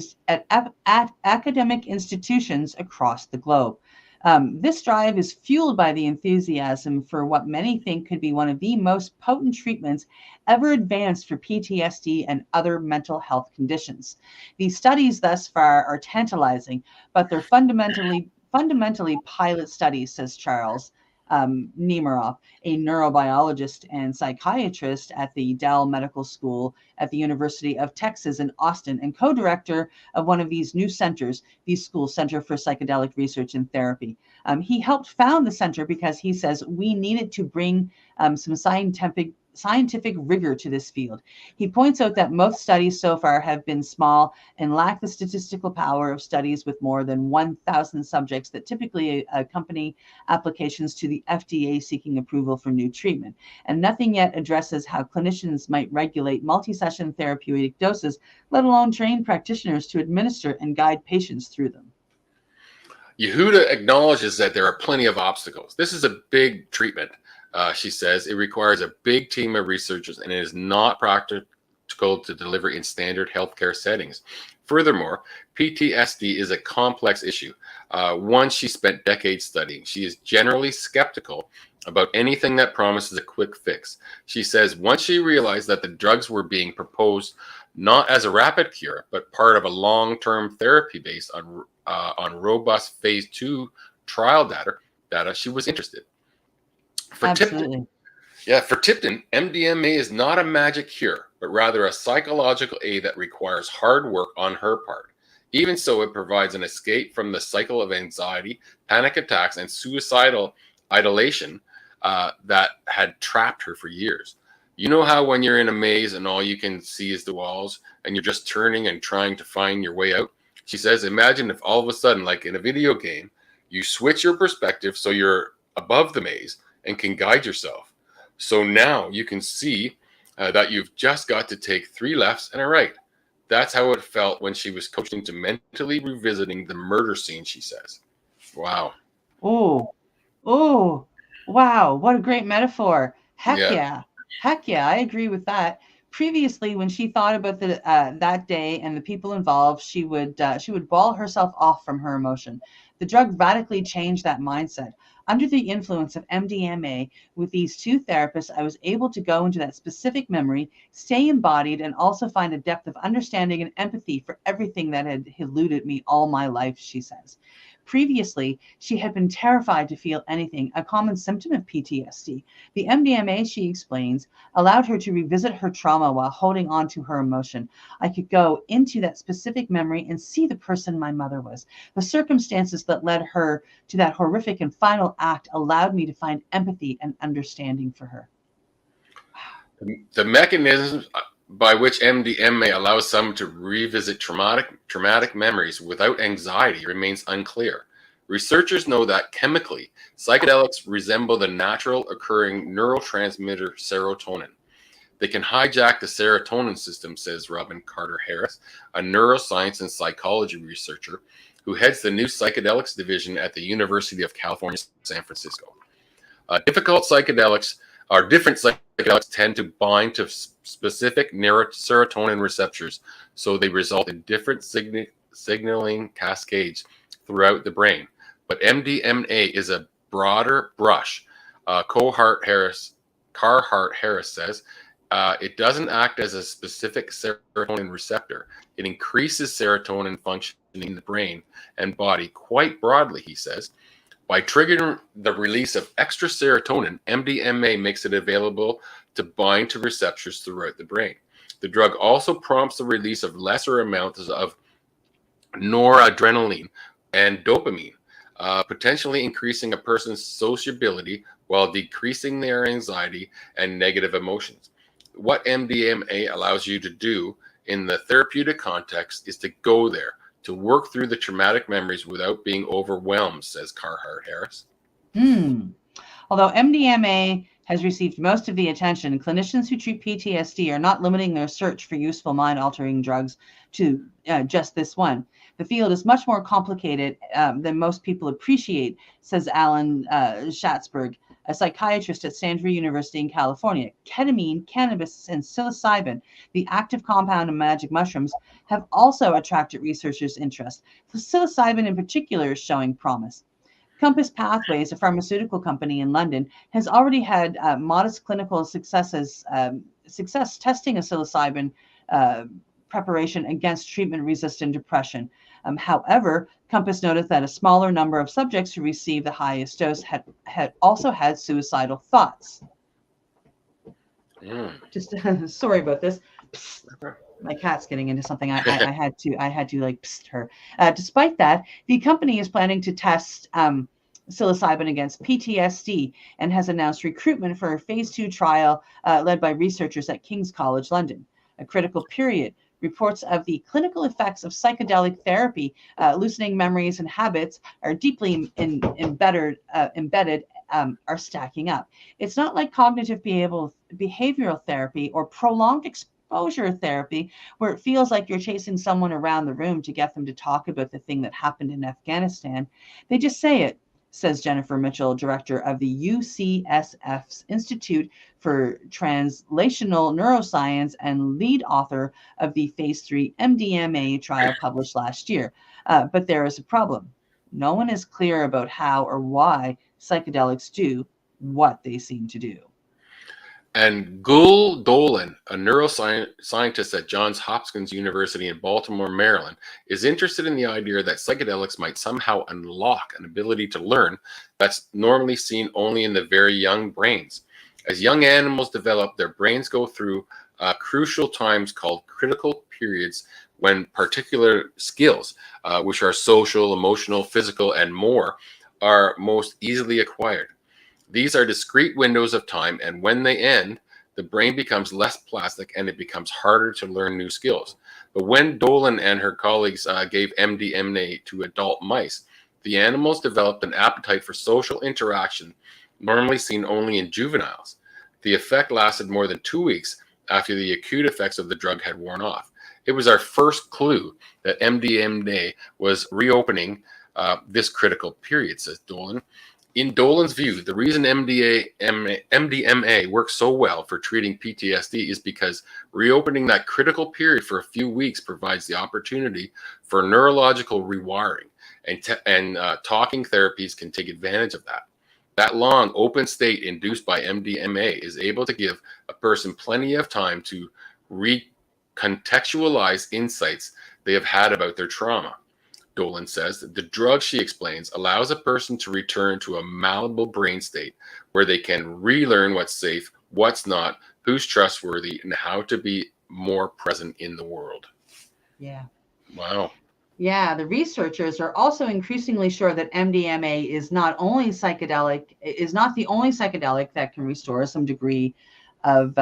institutions across the globe. This drive is fueled by the enthusiasm for what many think could be one of the most potent treatments ever advanced for PTSD and other mental health conditions. These studies thus far are tantalizing, but they're fundamentally pilot studies, says Charles Nemiroff, a neurobiologist and psychiatrist at the Dell Medical School at the University of Texas in Austin and co-director of one of these new centers, the School Center for Psychedelic Research and Therapy. He helped found the center because he says we needed to bring some scientific rigor to this field. He points out that most studies so far have been small and lack the statistical power of studies with more than 1,000 subjects that typically accompany applications to the FDA seeking approval for new treatment. And nothing yet addresses how clinicians might regulate multi-session therapeutic doses, let alone train practitioners to administer and guide patients through them. Yehuda acknowledges that there are plenty of obstacles. This is a big treatment. She says it requires a big team of researchers and it is not practical to deliver in standard healthcare settings. Furthermore, PTSD is a complex issue, one she spent decades studying. She is generally skeptical about anything that promises a quick fix. She says once she realized that the drugs were being proposed not as a rapid cure, but part of a long-term therapy based on robust phase 2 trial data, she was interested. For Tipton, MDMA is not a magic cure, but rather a psychological aid that requires hard work on her part. Even so, it provides an escape from the cycle of anxiety, panic attacks, and suicidal ideation that had trapped her for years. You know how when you're in a maze and all you can see is the walls and you're just turning and trying to find your way out? She says, imagine if all of a sudden, like in a video game, you switch your perspective so you're above the maze and can guide yourself. So now you can see that you've just got to take 3 lefts and a right. That's how it felt when she was coached into mentally revisiting the murder scene, she says. Wow. Oh, wow. What a great metaphor. Heck yeah. I agree with that. Previously, when she thought about that day and the people involved, she would ball herself off from her emotion. The drug radically changed that mindset. Under the influence of MDMA, with these 2 therapists, I was able to go into that specific memory, stay embodied, and also find a depth of understanding and empathy for everything that had eluded me all my life, she says. Previously, she had been terrified to feel anything, a common symptom of PTSD. The MDMA, she explains, allowed her to revisit her trauma while holding on to her emotion. I could go into that specific memory and see the person my mother was. The circumstances that led her to that horrific and final act allowed me to find empathy and understanding for her. The mechanisms by which MDMA allows someone to revisit traumatic memories without anxiety remains unclear. Researchers know that chemically, psychedelics resemble the natural occurring neurotransmitter serotonin. They can hijack the serotonin system, says Robin Carter Harris, a neuroscience and psychology researcher who heads the new psychedelics division at the University of California, San Francisco. Different psychedelics tend to bind to specific serotonin receptors, so they result in different signaling cascades throughout the brain. But MDMA is a broader brush. Carhart-Harris says it doesn't act as a specific serotonin receptor. It increases serotonin functioning in the brain and body quite broadly, he says. By triggering the release of extra serotonin, MDMA makes it available to bind to receptors throughout the brain. The drug also prompts the release of lesser amounts of noradrenaline and dopamine, potentially increasing a person's sociability while decreasing their anxiety and negative emotions. What MDMA allows you to do in the therapeutic context is to go there, to work through the traumatic memories without being overwhelmed, says Carhart-Harris. Although MDMA has received most of the attention, clinicians who treat PTSD are not limiting their search for useful mind-altering drugs to just this one. The field is much more complicated than most people appreciate, says Alan Schatzberg, a psychiatrist at Stanford University in California. Ketamine, cannabis, and psilocybin, the active compound in magic mushrooms, have also attracted researchers' interest. Psilocybin in particular is showing promise. Compass Pathways, a pharmaceutical company in London, has already had modest clinical success testing a psilocybin preparation against treatment-resistant depression. However, Compass noted that a smaller number of subjects who received the highest dose had also had suicidal thoughts. Just sorry about this. Psst. My cat's getting into something. I had to like psst her. Despite that, the company is planning to test psilocybin against PTSD and has announced recruitment for a phase 2 trial led by researchers at King's College London. A critical period. Reports of the clinical effects of psychedelic therapy, loosening memories and habits, are deeply embedded, are stacking up. It's not like cognitive behavioral therapy or prolonged exposure therapy, where it feels like you're chasing someone around the room to get them to talk about the thing that happened in Afghanistan. They just say it, says Jennifer Mitchell, director of the UCSF's Institute for Translational Neuroscience and lead author of the Phase 3 MDMA trial published last year. But there is a problem. No one is clear about how or why psychedelics do what they seem to do. And Gul Dolan, a neuroscientist at Johns Hopkins University in Baltimore, Maryland, is interested in the idea that psychedelics might somehow unlock an ability to learn that's normally seen only in the very young brains. As young animals develop, their brains go through crucial times called critical periods when particular skills, which are social, emotional, physical, and more, are most easily acquired. These are discrete windows of time, and when they end, the brain becomes less plastic and it becomes harder to learn new skills. But when Dolan and her colleagues gave MDMA to adult mice, the animals developed an appetite for social interaction, normally seen only in juveniles. The effect lasted more than 2 weeks after the acute effects of the drug had worn off. It was our first clue that MDMA was reopening this critical period, says Dolan. In Dolan's view, the reason MDMA works so well for treating PTSD is because reopening that critical period for a few weeks provides the opportunity for neurological rewiring, and talking therapies can take advantage of that. That long open state induced by MDMA is able to give a person plenty of time to recontextualize insights they have had about their trauma. Dolan says that the drug, she explains, allows a person to return to a malleable brain state where they can relearn what's safe, what's not, who's trustworthy, and how to be more present in the world. Yeah. Wow. Yeah, the researchers are also increasingly sure that MDMA is not the only psychedelic that can restore some degree of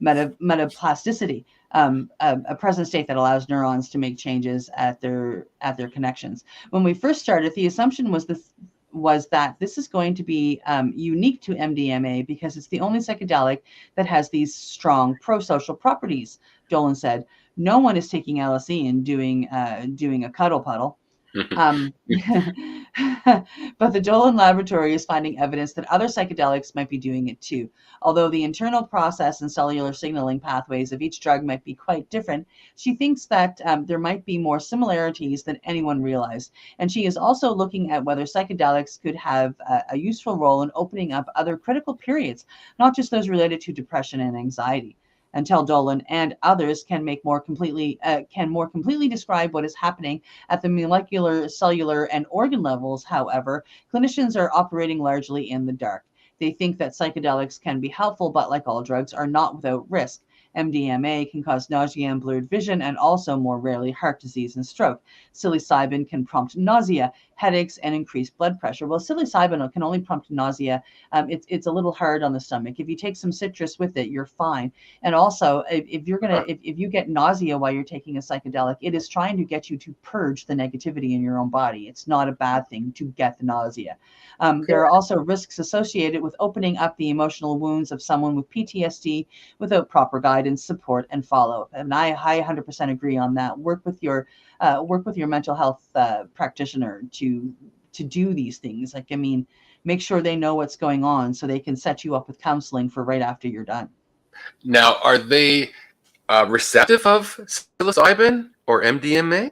metaplasticity, a present state that allows neurons to make changes at their connections. When we first started, the assumption was that this is going to be unique to MDMA because it's the only psychedelic that has these strong pro-social properties, Dolan said. No one is taking LSD and doing a cuddle puddle. But the Dolan laboratory is finding evidence that other psychedelics might be doing it too. Although the internal process and cellular signaling pathways of each drug might be quite different, she thinks that there might be more similarities than anyone realized. And she is also looking at whether psychedelics could have a useful role in opening up other critical periods, not just those related to depression and anxiety. Until Dolan and others can more completely describe what is happening at the molecular, cellular, and organ levels, however, clinicians are operating largely in the dark. They think that psychedelics can be helpful, but like all drugs, are not without risk. MDMA can cause nausea and blurred vision, and also, more rarely, heart disease and stroke. Psilocybin can prompt nausea, headaches, and increased blood pressure. Well, psilocybin can only prompt nausea. It's a little hard on the stomach. If you take some citrus with it, you're fine. And also, if you get nausea while you're taking a psychedelic, it is trying to get you to purge the negativity in your own body. It's not a bad thing to get the nausea. There are also risks associated with opening up the emotional wounds of someone with PTSD without proper guidance, support, and follow-up. And I 100% agree on that. Work with your mental health practitioner to do these things. Make sure they know what's going on so they can set you up with counseling for right after you're done. Now, are they receptive of psilocybin or MDMA?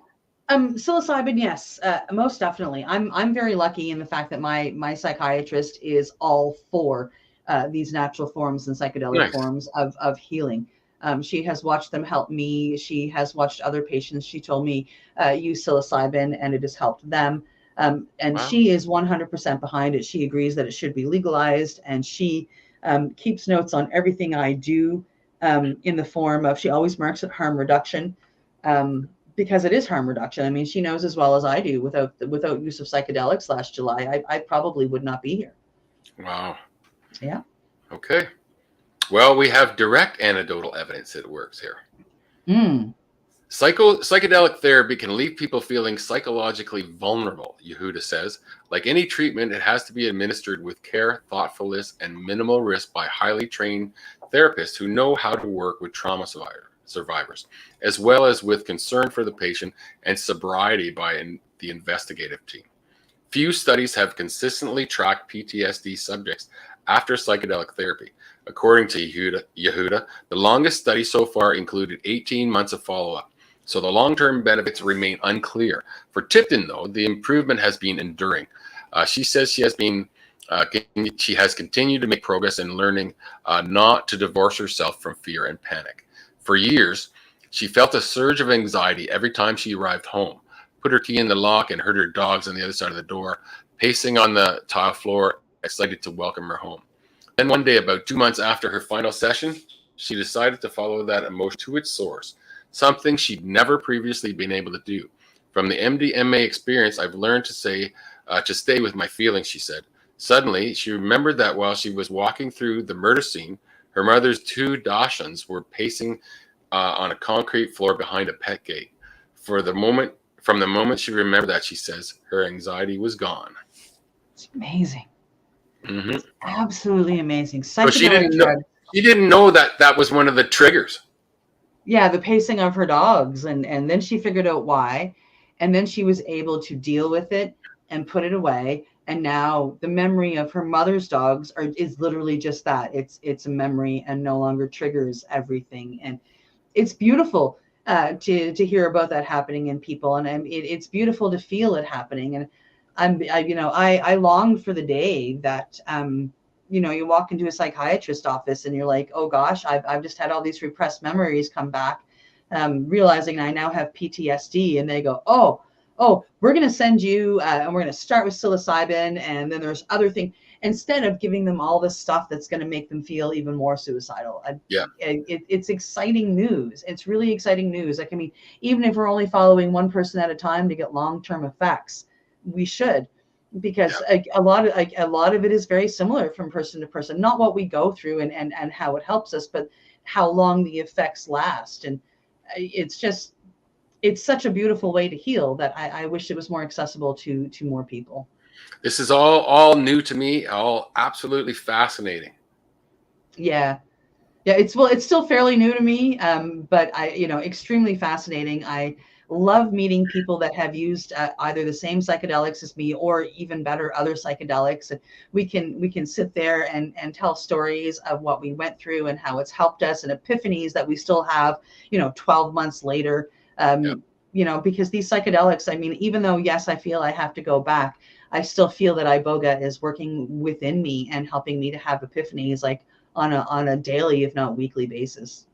Psilocybin, yes, most definitely. I'm very lucky in the fact that my psychiatrist is all for these natural forms and psychedelic forms of healing. She has watched them help me. She has watched other patients. She told me use psilocybin and it has helped them. She is 100% behind it. She agrees that it should be legalized, and she keeps notes on everything I do in the form of, she always marks it harm reduction. Because it is harm reduction. I mean, she knows as well as I do, without use of psychedelics last July, I probably would not be here. Wow. Yeah. Okay. Well, we have direct anecdotal evidence that it works here. Psychedelic therapy can leave people feeling psychologically vulnerable, Yehuda says. Like any treatment, it has to be administered with care, thoughtfulness, and minimal risk by highly trained therapists who know how to work with trauma survivors, as well as with concern for the patient and sobriety by the investigative team. Few studies have consistently tracked PTSD subjects after psychedelic therapy. According to Yehuda, the longest study so far included 18 months of follow-up, so the long-term benefits remain unclear. For Tipton, though, the improvement has been enduring. She says she has continued to make progress in learning not to divorce herself from fear and panic. For years, she felt a surge of anxiety every time she arrived home, put her key in the lock, and heard her dogs on the other side of the door, pacing on the tile floor, excited to welcome her home. Then one day, about 2 months after her final session, she decided to follow that emotion to its source, something she'd never previously been able to do. From the MDMA experience, I've learned to stay with my feelings, she said. Suddenly, she remembered that while she was walking through the murder scene, her mother's 2 Dachshunds were pacing on a concrete floor behind a pet gate. From the moment she remembered that, she says, her anxiety was gone. It's amazing. Mm-hmm. It's absolutely amazing. So she didn't know that was one of the triggers. Yeah, the pacing of her dogs, and then she figured out why, and then she was able to deal with it and put it away. And now the memory of her mother's dogs is literally just that. It's a memory and no longer triggers everything. And it's beautiful to hear about that happening in people, and it's beautiful to feel it happening. And I longed for the day that you walk into a psychiatrist office and you're like, oh gosh, I've just had all these repressed memories come back, realizing I now have PTSD, and they go, oh, oh, we're going to send you, and we're going to start with psilocybin, and then there's other things, instead of giving them all this stuff that's going to make them feel even more suicidal. It's exciting news. It's really exciting news. Like, I mean, even if we're only following one person at a time to get long-term effects, we should, because a lot of it is very similar from person to person. Not what we go through and how it helps us, but how long the effects last. And it's such a beautiful way to heal that I wish it was more accessible to more people. This is all new to me, all absolutely fascinating. Yeah, it's still fairly new to me, but extremely fascinating. I love meeting people that have used either the same psychedelics as me, or even better, other psychedelics. And we can sit there and tell stories of what we went through and how it's helped us, and epiphanies that we still have 12 months later. Because these psychedelics, I mean, even though, yes, I feel I have to go back, I still feel that iboga is working within me and helping me to have epiphanies, like on a daily, if not weekly basis.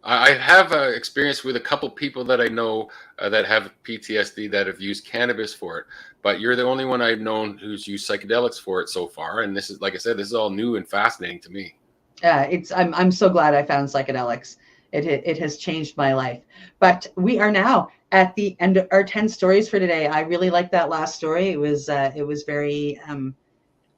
I have experience with a couple people that I know that have PTSD that have used cannabis for it, but you're the only one I've known who's used psychedelics for it so far. And this is, like I said, this is all new and fascinating to me. I'm so glad I found psychedelics. It has changed my life. But we are now at the end of our 10 stories for today. I really liked that last story. It was very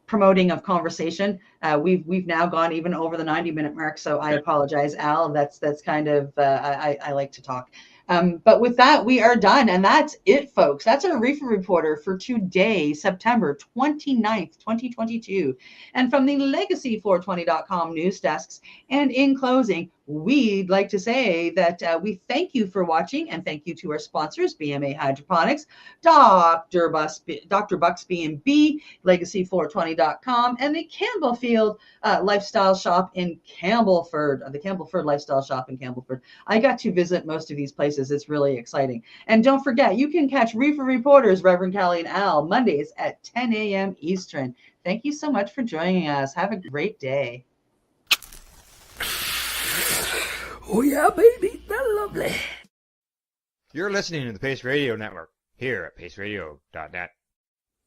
promoting of conversation. We've now gone even over the 90-minute mark, so I apologize, Al. That's kind of I like to talk. But with that, we are done. And that's it, folks. That's our Reefer Reporter for today, September 29th, 2022. And from the Legacy420.com news desks. And in closing, we'd like to say that we thank you for watching, and thank you to our sponsors, BMA Hydroponics, Dr. Buck's B&B, Legacy420.com, and the Campbellfield Lifestyle Shop in Campbellford, the Campbellford Lifestyle Shop in Campbellford. I got to visit most of these places. It's really exciting. And don't forget, you can catch Reefer Reporters, Reverend Callie and Al, Mondays at 10 a.m. Eastern. Thank you so much for joining us. Have a great day. Oh yeah, baby, that's lovely. You're listening to the Pace Radio Network here at paceradio.net.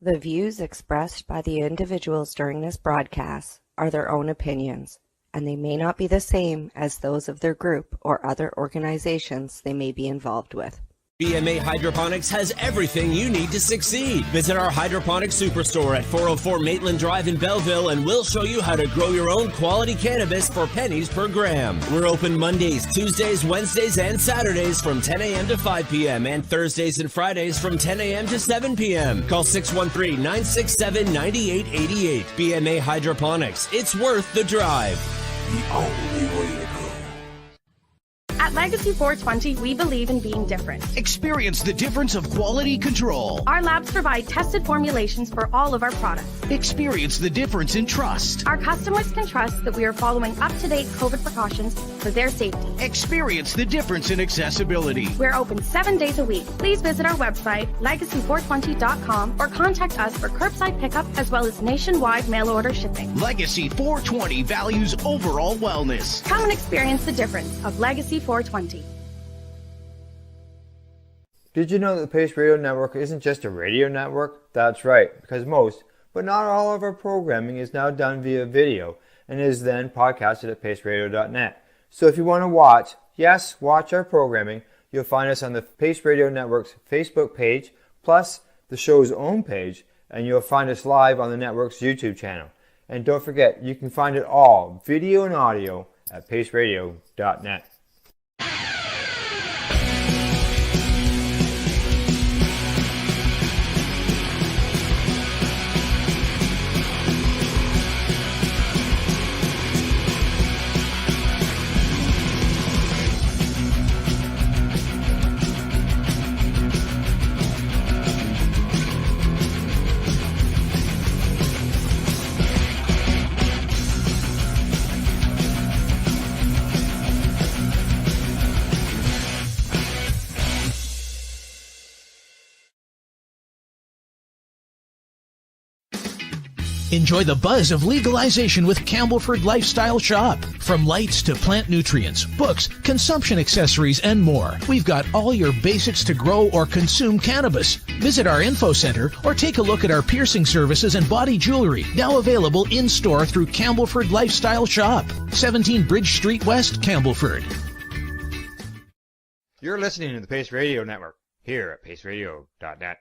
The views expressed by the individuals during this broadcast are their own opinions, and they may not be the same as those of their group or other organizations they may be involved with. BMA Hydroponics has everything you need to succeed. Visit our hydroponics superstore at 404 Maitland Drive in Belleville, and we'll show you how to grow your own quality cannabis for pennies per gram. We're open Mondays, Tuesdays, Wednesdays, and Saturdays from 10 a.m. to 5 p.m. and Thursdays and Fridays from 10 a.m. to 7 p.m. Call 613-967-9888. BMA Hydroponics. It's worth the drive. The only way to go. At Legacy 420, we believe in being different. Experience the difference of quality control. Our labs provide tested formulations for all of our products. Experience the difference in trust. Our customers can trust that we are following up-to-date COVID precautions for their safety. Experience the difference in accessibility. We're open 7 days a week. Please visit our website, legacy420.com, or contact us for curbside pickup as well as nationwide mail order shipping. Legacy 420 values overall wellness. Come and experience the difference of Legacy 420. Did you know that the Pace Radio Network isn't just a radio network? That's right, because most, but not all of our programming is now done via video and is then podcasted at paceradio.net. So if you want to watch our programming, you'll find us on the Pace Radio Network's Facebook page, plus the show's own page, and you'll find us live on the network's YouTube channel. And don't forget, you can find it all, video and audio, at paceradio.net. Enjoy the buzz of legalization with Campbellford Lifestyle Shop. From lights to plant nutrients, books, consumption accessories, and more, we've got all your basics to grow or consume cannabis. Visit our info center or take a look at our piercing services and body jewelry, now available in-store through Campbellford Lifestyle Shop, 17 Bridge Street West, Campbellford. You're listening to the Pace Radio Network here at paceradio.net.